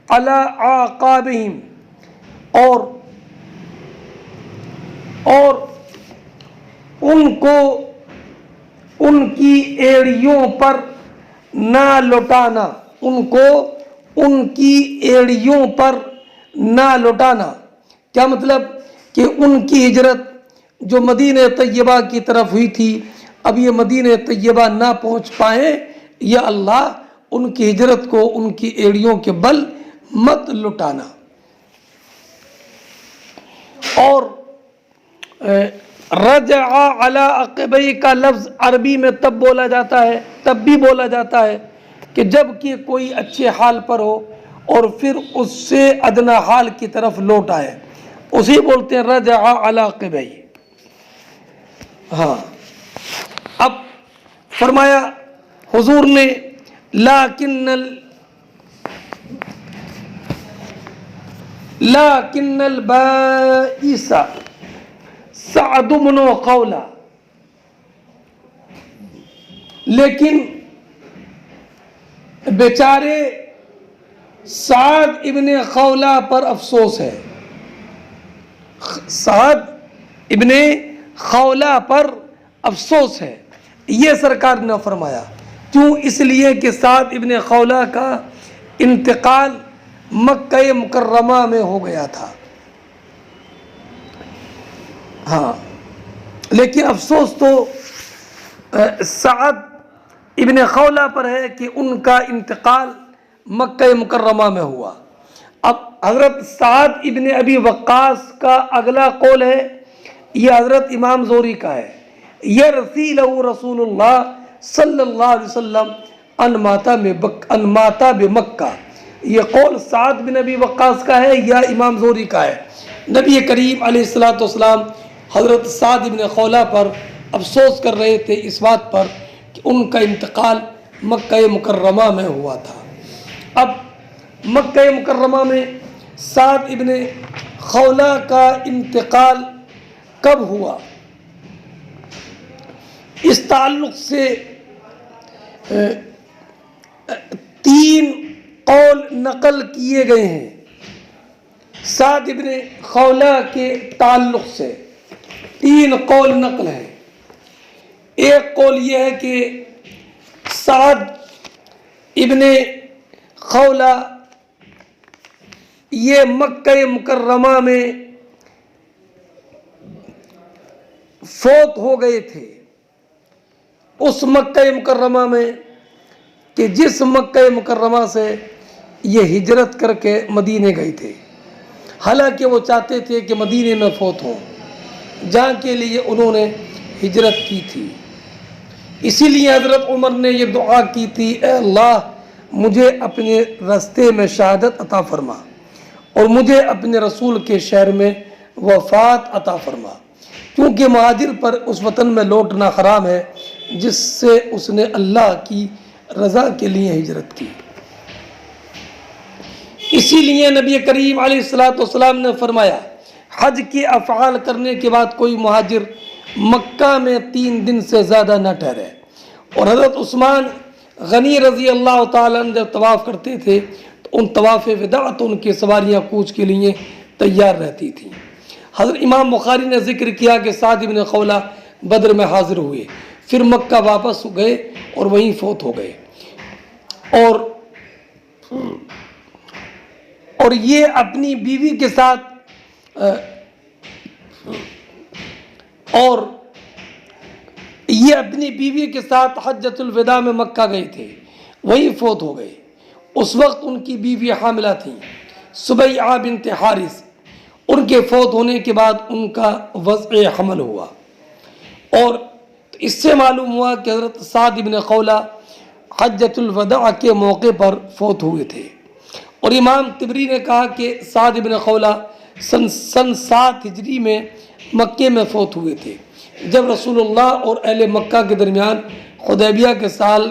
عَلَىٰ عَقَابِهِمْ، اور ان کو ان کی ایڑیوں پر نہ لوٹانا، ان کو ان کی ایڑیوں پر نہ لوٹانا۔ کیا مطلب؟ کہ ان کی ہجرت جو مدینہ طیبہ کی طرف ہوئی تھی، اب یہ مدینہ طیبہ نہ پہنچ پائیں، یا اللہ ان کی ہجرت کو ان کی ایڑیوں کے بل مت لٹانا۔ اور رجع علی عقبیہ کا لفظ عربی میں تب بھی بولا جاتا ہے کہ جب کہ کوئی اچھے حال پر ہو اور پھر اس سے ادنا حال کی طرف لوٹ آئے، اسی بولتے ہیں رجع علی عقبیہ۔ ہاں، اب فرمایا حضور نے لیکن البائس سعد بن خولہ، لیکن بیچارے سعد ابن خولہ پر افسوس ہے، سعد ابن خولہ پر افسوس ہے، یہ سرکار نے فرمایا۔ کیوں؟ اس لیے کہ سعد ابن خولہ کا انتقال مکہ مکرمہ میں ہو گیا تھا۔ ہاں، لیکن افسوس تو سعد ابن خولہ پر ہے کہ ان کا انتقال مکہ مکرمہ میں ہوا۔ اب حضرت سعد ابن ابی وقاص کا اگلا قول ہے، یہ حضرت امام زہری کا ہے، یرثی لہ رسول اللہ صلی اللہ علیہ وسلم ان ماتا بمکہ۔ یہ قول سعد بن ابی وقاص کا ہے یا امام زہری کا ہے؟ نبی کریم علیہ الصلوۃ والسلام حضرت سعد بن خولہ پر افسوس کر رہے تھے اس بات پر کہ ان کا انتقال مکہ مکرمہ میں ہوا تھا۔ اب مکہ مکرمہ میں سعد بن خولہ کا انتقال کب ہوا، اس تعلق سے 3 قول نقل کیے گئے ہیں سعد بن خولہ کے تعلق سے۔ 3 قول نقل ہیں۔ ایک قول یہ ہے کہ سعد ابن خولہ یہ مکہ مکرمہ میں فوت ہو گئے تھے، اس مکہ مکرمہ میں کہ جس مکہ مکرمہ سے یہ ہجرت کر کے مدینے گئے تھے، حالانکہ وہ چاہتے تھے کہ مدینے میں فوت ہوں، جہاں کے لیے انہوں نے ہجرت کی تھی۔ اسی لیے حضرت عمر نے یہ دعا کی تھی، اے اللہ مجھے اپنے راستے میں شہادت عطا فرما اور مجھے اپنے رسول کے شہر میں وفات عطا فرما، کیونکہ مہاجر پر اس وطن میں لوٹنا حرام ہے جس سے اس نے اللہ کی رضا کے لیے ہجرت کی۔ اسی لیے نبی کریم علیہ الصلوۃ نے فرمایا، حج کے افعال کرنے کے بعد کوئی مہاجر مکہ میں 3 دن سے زیادہ نہ ٹھہرے۔ اور حضرت عثمان غنی رضی اللہ تعالیٰ عنہ جب طواف کرتے تھے تو ان طواف وداع تو ان کی سواریاں کوچ کے لیے تیار رہتی تھیں۔ حضرت امام بخاری نے ذکر کیا کہ سعد بن خولہ بدر میں حاضر ہوئے، پھر مکہ واپس گئے اور وہیں فوت ہو گئے۔ اور یہ اپنی بیوی کے ساتھ حجۃ الوداع میں مکہ گئے تھے، وہیں فوت ہو گئے۔ اس وقت ان کی بیوی حاملہ تھیں، سبیعہ بنت حارث۔ ان کے فوت ہونے کے بعد ان کا وضع حمل ہوا، اور اس سے معلوم ہوا کہ حضرت سعد بن خولہ حجۃ الوداع کے موقع پر فوت ہوئے تھے۔ اور امام طبری نے کہا کہ سعد بن خولہ سن 7 ہجری میں مکے میں فوت ہوئے تھے، جب رسول اللہ اور اہل مکہ کے درمیان حدیبیہ کے سال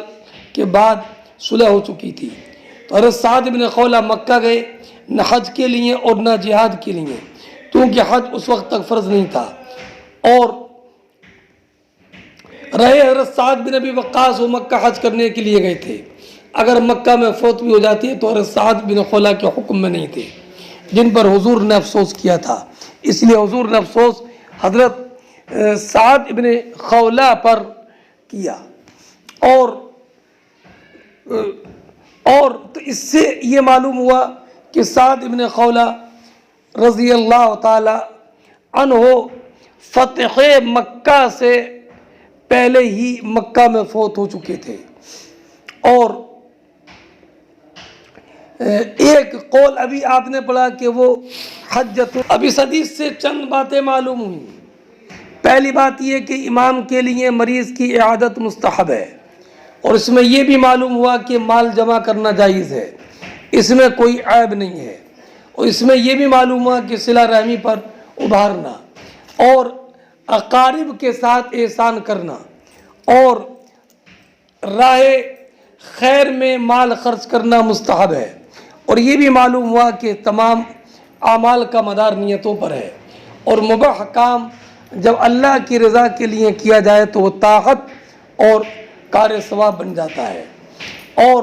کے بعد صلح ہو چکی تھی۔ تو حضرت سعد بن خولہ مکہ گئے، نہ حج کے لیے اور نہ جہاد کے لیے، کیونکہ حج اس وقت تک فرض نہیں تھا، اور رہے حضرت سعد بن ابی وقاص وہ مکہ حج کرنے کے لیے گئے تھے۔ اگر مکہ میں فوت بھی ہو جاتی ہے تو حضرت سعد بن خولہ کے حکم میں نہیں تھے، جن پر حضور نے افسوس کیا تھا۔ اس لیے حضور نے افسوس حضرت سعد بن خولہ پر کیا۔ اور تو اس سے یہ معلوم ہوا کہ سعد بن خولہ رضی اللہ تعالی عنہ فتح مکہ سے پہلے ہی مکہ میں فوت ہو چکے تھے۔ اور ایک قول ابھی آپ نے پڑھا کہ وہ اب اس حدیث سے چند باتیں معلوم ہوئی۔ پہلی بات یہ کہ امام کے لیے مریض کی عیادت مستحب ہے، اور اس میں یہ بھی معلوم ہوا کہ مال جمع کرنا جائز ہے، اس میں کوئی عیب نہیں ہے۔ اور اس میں یہ بھی معلوم ہوا کہ صلہ رحمی پر ابھارنا اور اقارب کے ساتھ احسان کرنا اور راہ خیر میں مال خرچ کرنا مستحب ہے۔ اور یہ بھی معلوم ہوا کہ تمام اعمال کا مدار نیتوں پر ہے، اور مباح کام جب اللہ کی رضا کے لیے کیا جائے تو وہ طاعت اور کار ثواب بن جاتا ہے۔ اور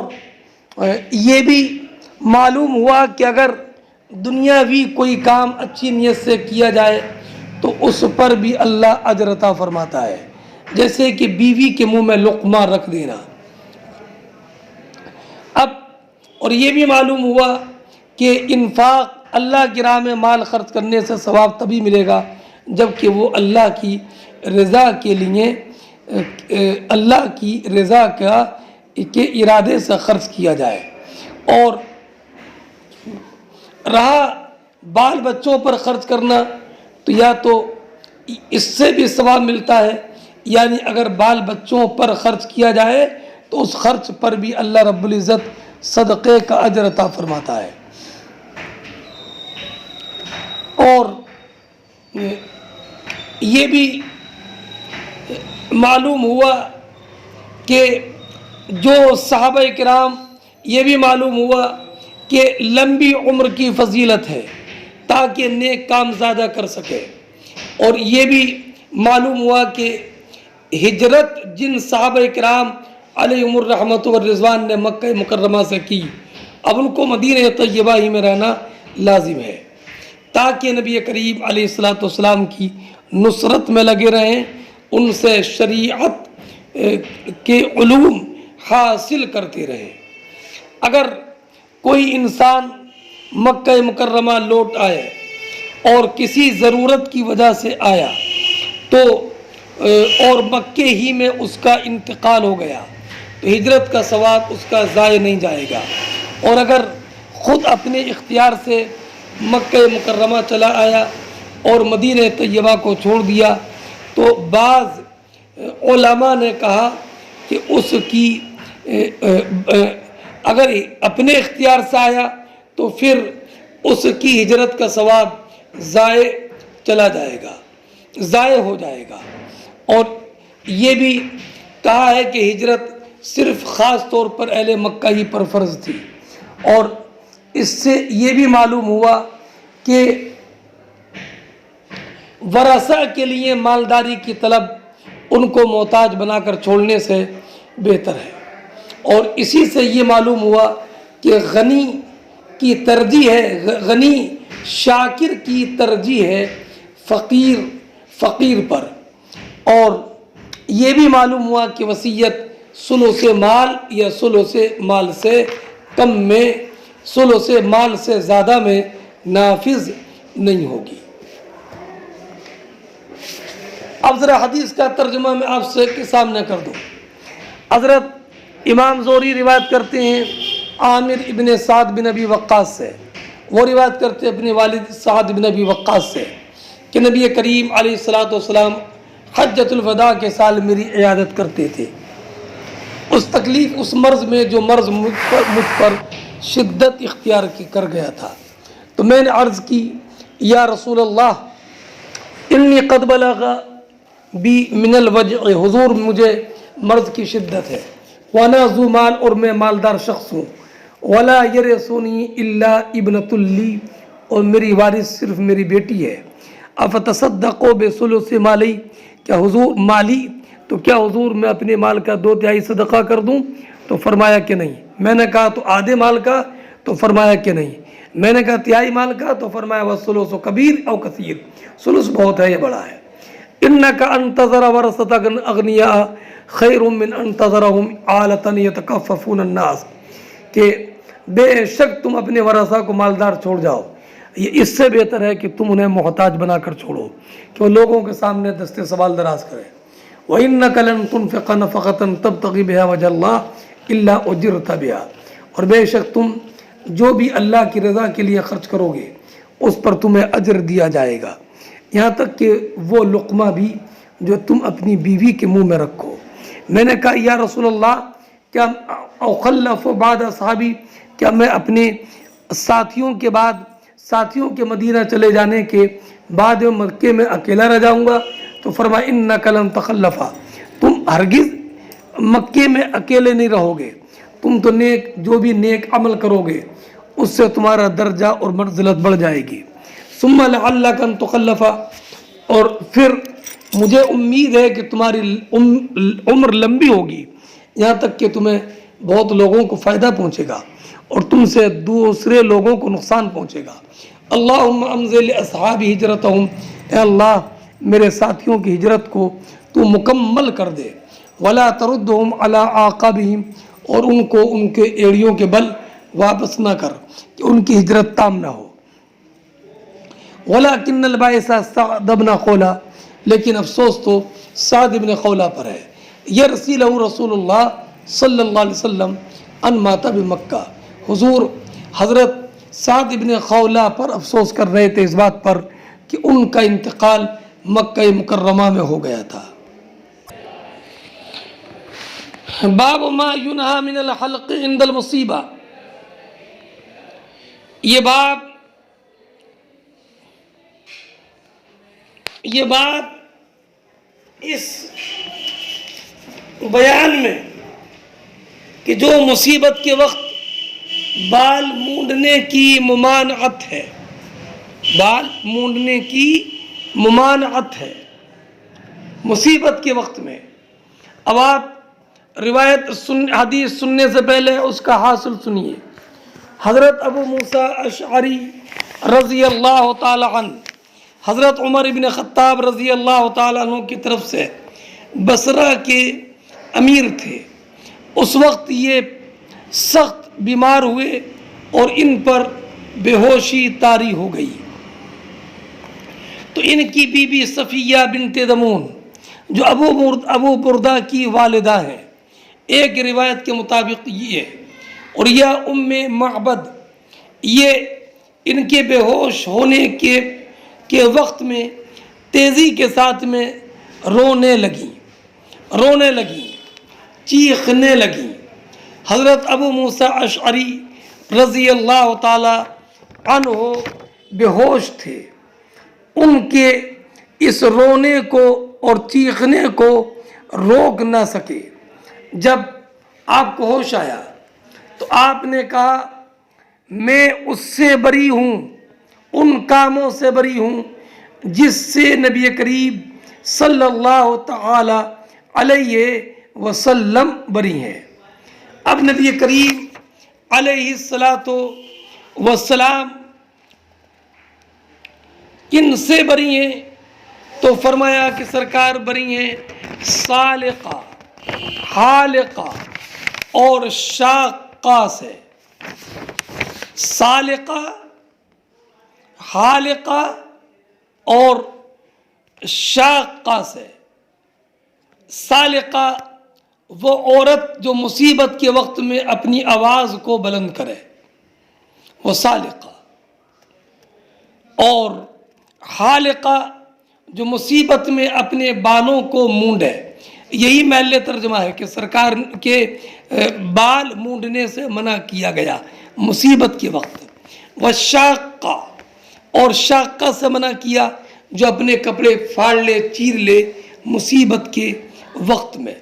یہ بھی معلوم ہوا کہ اگر دنیاوی کوئی کام اچھی نیت سے کیا جائے تو اس پر بھی اللہ اجر عطا فرماتا ہے، جیسے کہ بیوی کے منہ میں لقمہ رکھ دینا۔ اور یہ بھی معلوم ہوا کہ انفاق اللہ کی راہ میں مال خرچ کرنے سے ثواب تبھی ملے گا جب کہ وہ اللہ کی رضا کے لیے اللہ کی رضا کے ارادے سے خرچ کیا جائے۔ اور رہا بال بچوں پر خرچ کرنا، تو یا تو اس سے بھی ثواب ملتا ہے، یعنی اگر بال بچوں پر خرچ کیا جائے تو اس خرچ پر بھی اللہ رب العزت صدقے کا اجر عطا فرماتا ہے۔ یہ بھی معلوم ہوا کہ جو صحابہ کرام، یہ بھی معلوم ہوا کہ لمبی عمر کی فضیلت ہے تاکہ نیک کام زیادہ کر سکے، اور یہ بھی معلوم ہوا کہ ہجرت جن صحابہ کرام علیہم الرحمۃ والرضوان نے مکہ مکرمہ سے کی، اب ان کو مدینہ طیبہ ہی میں رہنا لازم ہے تاکہ نبی کریم علیہ الصلوۃ والسلام کی نصرت میں لگے رہیں، ان سے شریعت کے علوم حاصل کرتے رہیں۔ اگر کوئی انسان مکہ مکرمہ لوٹ آئے اور کسی ضرورت کی وجہ سے آیا تو اور مکے ہی میں اس کا انتقال ہو گیا تو ہجرت کا ثواب اس کا ضائع نہیں جائے گا، اور اگر خود اپنے اختیار سے مکہ مکرمہ چلا آیا اور مدینہ طیبہ کو چھوڑ دیا تو بعض علماء نے کہا کہ اس کی اگر اپنے اختیار سے آیا تو پھر اس کی ہجرت کا ثواب ضائع چلا جائے گا، ضائع ہو جائے گا۔ اور یہ بھی کہا ہے کہ ہجرت صرف خاص طور پر اہل مکہ ہی پر فرض تھی، اور اس سے یہ بھی معلوم ہوا کہ ورثہ کے لیے مالداری کی طلب ان کو محتاج بنا کر چھوڑنے سے بہتر ہے، اور اسی سے یہ معلوم ہوا کہ غنی کی ترجیح ہے، غنی شاکر کی ترجیح ہے فقیر پر، اور یہ بھی معلوم ہوا کہ وصیت ثلث مال یا ثلث مال سے کم میں، ثلث مال سے زیادہ میں نافذ نہیں ہوگی۔ اب ذرا حدیث کا ترجمہ میں آپ سے کے سامنے کر دوں۔ حضرت امام زہری روایت کرتے ہیں عامر ابن سعد بن ابی وقاص سے، وہ روایت کرتے ہیں اپنے والد سعد بن ابی وقاص سے کہ نبی کریم علیہ الصلوۃ والسلام حجۃ الوداع کے سال میری عیادت کرتے تھے۔ اس تکلیف، اس مرض میں جو مرض مجھ پر شدت اختیار کر گیا تھا، تو میں نے عرض کی یا رسول اللہ انی قد بلغ بی من الوجع، حضور مجھے مرض کی شدت ہے، وانا ذو مال، اور میں مالدار شخص ہوں، ولا یرثنی الا ابنۃ لی، اور میری وارث صرف میری بیٹی ہے، افتصدقوا بثلث مالی، کیا حضور مالی، تو کیا حضور میں اپنے مال کا 2/3 صدقہ کر دوں؟ تو فرمایا کہ نہیں۔ میں نے کہا تو آدھے مال کا؟ تو فرمایا کہ نہیں۔ میں نے کہا تہائی مال کا؟ تو فرمایا والثلث کبیر او کثیر، ثلث بہت ہے، یہ بڑا ہے۔ انک ان تذر ورثتک اغنیاء خیر من ان تذرهم عالۃ یتکففون الناس، کہ بے شک تم اپنے ورثہ کو مالدار چھوڑ جاؤ، یہ اس سے بہتر ہے کہ تم انہیں محتاج بنا کر چھوڑو کہ وہ لوگوں کے سامنے دست سوال دراز کریں۔ وَإِنَّكَ لَن تُنْفِقَ نَفَقَةً تَبْتَغِي بِهَا وَجْهَ اللَّهِ إِلَّا أُجِرْتَ بِهَا، اور بے شک تم جو بھی اللہ کی رضا کے لیے خرچ کرو گے اس پر تمہیں اجر دیا جائے گا، یہاں تک کہ وہ لقمہ بھی جو تم اپنی بیوی کے منہ میں رکھو۔ میں نے کہا یا رسول اللہ کیا اخلف بعد اصحابی، کیا میں اپنے ساتھیوں کے مدینہ چلے جانے کے بعد مکے میں اکیلا رہ جاؤں گا؟ تو فرمایا انک لن تخلف، تم ہرگز مکے میں اکیلے نہیں رہو گے، تم تو جو بھی نیک عمل کرو گے اس سے تمہارا درجہ اور منزلت بڑھ جائے گی۔ ثم لعلک ان تخلف، اور پھر مجھے امید ہے کہ تمہاری عمر لمبی ہوگی، یہاں تک کہ تمہیں بہت لوگوں کو فائدہ پہنچے گا اور تم سے دوسرے لوگوں کو نقصان پہنچے گا۔ اللہم امضی لاصحابی ہجرتہم، اے اللہ میرے ساتھیوں کی ہجرت کو تو مکمل کر دے، ولا تردہم علی اعقابہم، اور ان کو ان کے ایڑیوں کے بل واپس نہ کر کہ ان کی ہجرت تام نہ ہو۔ ولکن البائس سعد بن خولہ، لیکن افسوس تو سعد بن خولہ پر ہے، یرثی لہ رسول اللہ صلی اللہ علیہ وسلم ان مات بمکہ، حضور حضرت سعد بن خولہ پر افسوس کر رہے تھے اس بات پر کہ ان کا انتقال مکہ مکرمہ میں ہو گیا تھا۔ باب ما ینہا من الحلق عند المصیبہ، یہ بات اس بیان میں کہ جو مصیبت کے وقت بال مونڈنے کی ممانعت ہے، بال مونڈنے کی ممانعت ہے مصیبت کے وقت میں۔ اب آپ حدیث سننے سے پہلے اس کا حاصل سنیے۔ حضرت ابو موسیٰ اشعری رضی اللہ تعالی عنہ حضرت عمر بن خطاب رضی اللہ تعالیٰ عنہ کی طرف سے بصرہ کے امیر تھے۔ اس وقت یہ سخت بیمار ہوئے اور ان پر بے ہوشی طاری ہو گئی، تو ان کی بیوی صفیہ بنت دمون جو ابو بردہ کی والدہ ہیں، ایک روایت کے مطابق یہ اور یہ ام معبد، یہ ان کے بے ہوش ہونے کے وقت میں تیزی کے ساتھ میں رونے لگیں، چیخنے لگیں۔ حضرت ابو موسیٰ اشعری رضی اللہ تعالی عنہ بے ہوش تھے، ان کے اس رونے کو اور چیخنے کو روک نہ سکے۔ جب آپ کو ہوش آیا تو آپ نے کہا میں اس سے بری ہوں، ان کاموں سے بری ہوں جس سے نبی کریم صلی اللہ تعالی علیہ وسلم بری ہیں۔ اب نبی کریم علیہ السلام کن سے بری ہیں؟ تو فرمایا کہ سرکار بری ہیں سالقہ، حالقہ اور شاقہ سے۔ سالقہ، حالقہ اور شاقہ سے۔ سالقہ وہ عورت جو مصیبت کے وقت میں اپنی آواز کو بلند کرے، وہ سالقہ، اور حالقہ جو مصیبت میں اپنے بالوں کو مونڈے۔ یہی محل ترجمہ ہے کہ سرکار کے بال مونڈنے سے منع کیا گیا مصیبت کے وقت۔ وشاقہ، اور شاقہ سے منع کیا جو اپنے کپڑے پھاڑ لے، چیر لے مصیبت کے وقت میں۔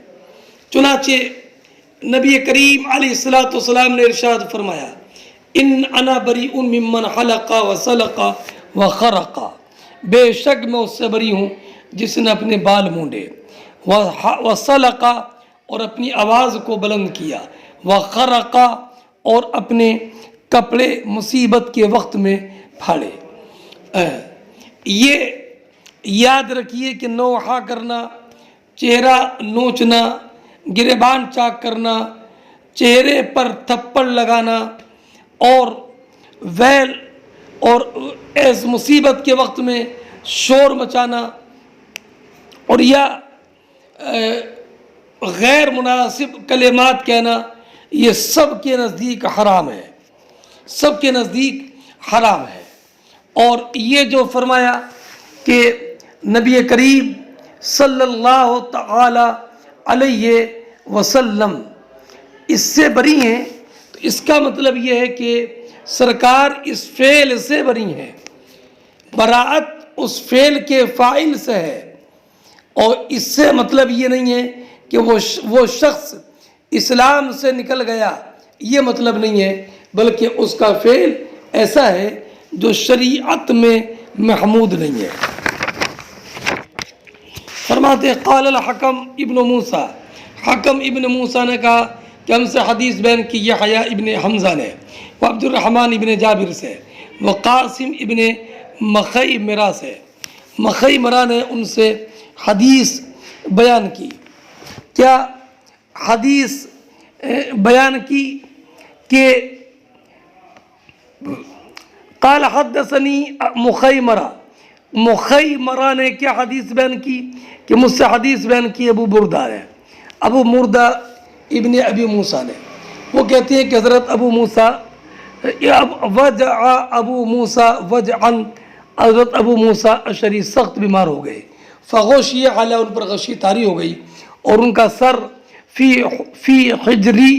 چنانچہ نبی کریم علیہ السلام نے ارشاد فرمایا ان انا بریء ممن حلق وسلق وخرق، بے شک میں اس سے بری ہوں جس نے اپنے بال مونڈے، وسلق اور اپنی آواز کو بلند کیا، وخرق اور اپنے کپڑے مصیبت کے وقت میں پھاڑے۔ یہ یاد رکھیے کہ نوحہ کرنا، چہرہ نوچنا، گریبان چاک کرنا، چہرے پر تھپڑ لگانا اور ویل اور اس مصیبت کے وقت میں شور مچانا اور یا غیر مناسب کلمات کہنا، یہ سب کے نزدیک حرام ہے، سب کے نزدیک حرام ہے۔ اور یہ جو فرمایا کہ نبی کریم صلی اللہ تعالی علیہ وسلم اس سے بری ہیں، تو اس کا مطلب یہ ہے کہ سرکار اس فعل سے بری ہیں، براءت اس فعل کے فاعل سے ہے، اور اس سے مطلب یہ نہیں ہے کہ وہ شخص اسلام سے نکل گیا، یہ مطلب نہیں ہے، بلکہ اس کا فعل ایسا ہے جو شریعت میں محمود نہیں ہے۔ فرماتے قال الحکم ابن موسیٰ، حکم ابن موسیٰ نے کہا کہ ہم سے حدیث بیان کی یحییٰ ابن حمزہ نے، وہ عبد الرحمن ابن جابر سے، وہ قاسم ابن مخیمرہ سے، مخیمرہ نے ان سے حدیث بیان کی۔ کیا حدیث بیان کی کہ قال حدثنی مخیمرہ، مخیمرہ نے کیا حدیث بیان کی کہ مجھ سے حدیث بیان کی ابو بردہ نے، ابو مردہ ابن ابی موسیٰ نے۔ وہ کہتے ہیں کہ حضرت ابو موسیٰ وجع ابو موسیٰ وجعن، حضرت ابو موسیٰ اشعری سخت بیمار ہو گئے، فغشی علی، ان پر غشی طاری ہو گئی، اور ان کا سر فی حجری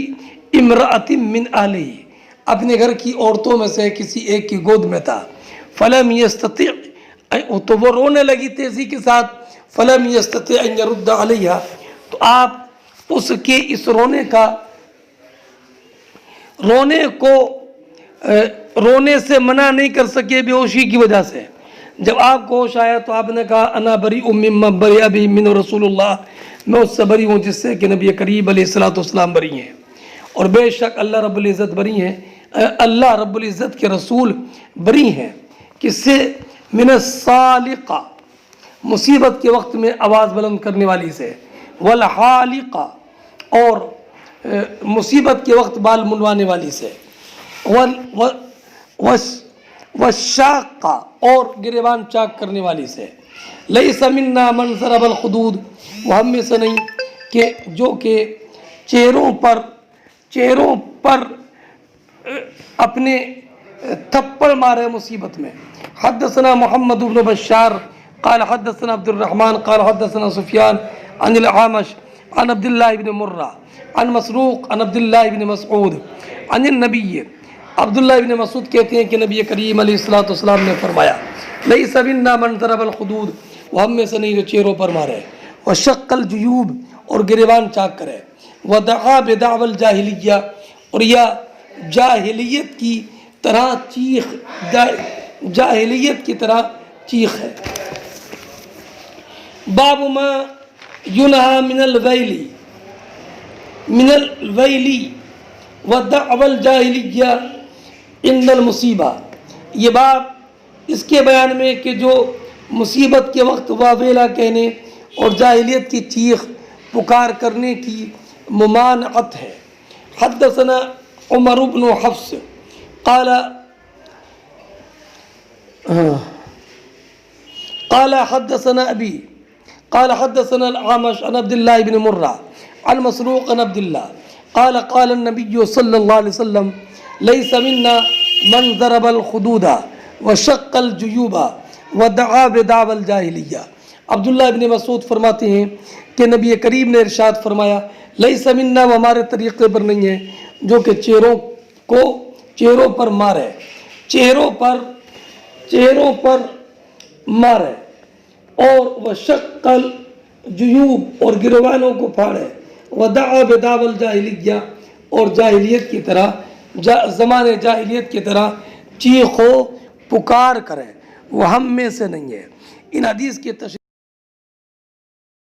امرأۃ من اہلہ، اپنے گھر کی عورتوں میں سے کسی ایک کی گود میں تھا۔ فلم یستطیع، تو وہ رونے لگی تیزی کے ساتھ، فلم يستطع ان يرد عليها، تو آپ اس کے اس رونے سے منع نہیں کر سکے بے ہوشی کی وجہ سے۔ جب آپ کو ہوش آیا تو آپ نے کہا انا بریء مما برئ به من رسول اللہ، میں اس سے بری ہوں جس سے کہ نبی کریم علیہ الصلوۃ والسلام بری ہیں، اور بے شک اللہ رب العزت بری ہیں، اللہ رب العزت کے رسول بری ہیں۔ کس سے؟ من الصالقہ، مصیبت کے وقت میں آواز بلند کرنے والی سے، والحالقہ، اور مصیبت کے وقت بال منڈوانے والی سے، والشاقہ، اور گریبان چاک کرنے والی سے۔ لیس منا من ضرب الخدود، وہ ہم میں سے نہیں کہ جو کہ چہروں پر اپنے تھپڑ مارے مصیبت میں۔ حدثنا محمد بن بشار قال حدثنا عبد الرحمن قال حدثنا سفیان عن الأعمش عن عبد الله بن مرہ عن مسروق عن عبد الله بن مسعود عن النبی، عبداللہ ابن مسعود کہتے ہیں کہ نبی کریم علیہ الصلوۃ والسلام نے فرمایا لیس منا من ضرب الخدود، وہ ہم میں سے نہیں جو چہروں پر مارے، وشق الجیوب، اور گریبان چاک کرے، ودعا بدعوى الجاہلیہ، اور یا جاہلیت کی طرح چیخ ہے۔ باب ما ینہا من الویلی ودعوى الجاہلیہ عند المصیبہ، یہ باب اس کے بیان میں کہ جو مصیبت کے وقت واویلا کہنے اور جاہلیت کی چیخ پکار کرنے کی ممانعت ہے۔ حدثنا عمر بن حفص قال حدثنا ابی قال حدثنا الأعمش عن عبد الله بن مرہ عن مسروق عن عبد الله قال النبي صلی اللہ علیہ وسلم لیس منا من ضرب الخدود وشق الجیوب ودعا بدعوى الجاہلیہ۔ عبداللہ ابن مسعود فرماتے ہیں کہ نبی کریم نے ارشاد فرمایا لیس منا، وہ ہمارے طریقے پر نہیں ہے جو کہ چہروں پر مارے، چہروں پر مارے، اور وشق الجیوب، اور گریبانوں کو پھاڑے، ودعا بدعوى الجاہلیہ، اور جاہلیت کی طرح زمانے جاہلیت کی طرح چیخ و پکار کرے، وہ ہم میں سے نہیں ہے۔ ان حدیث کی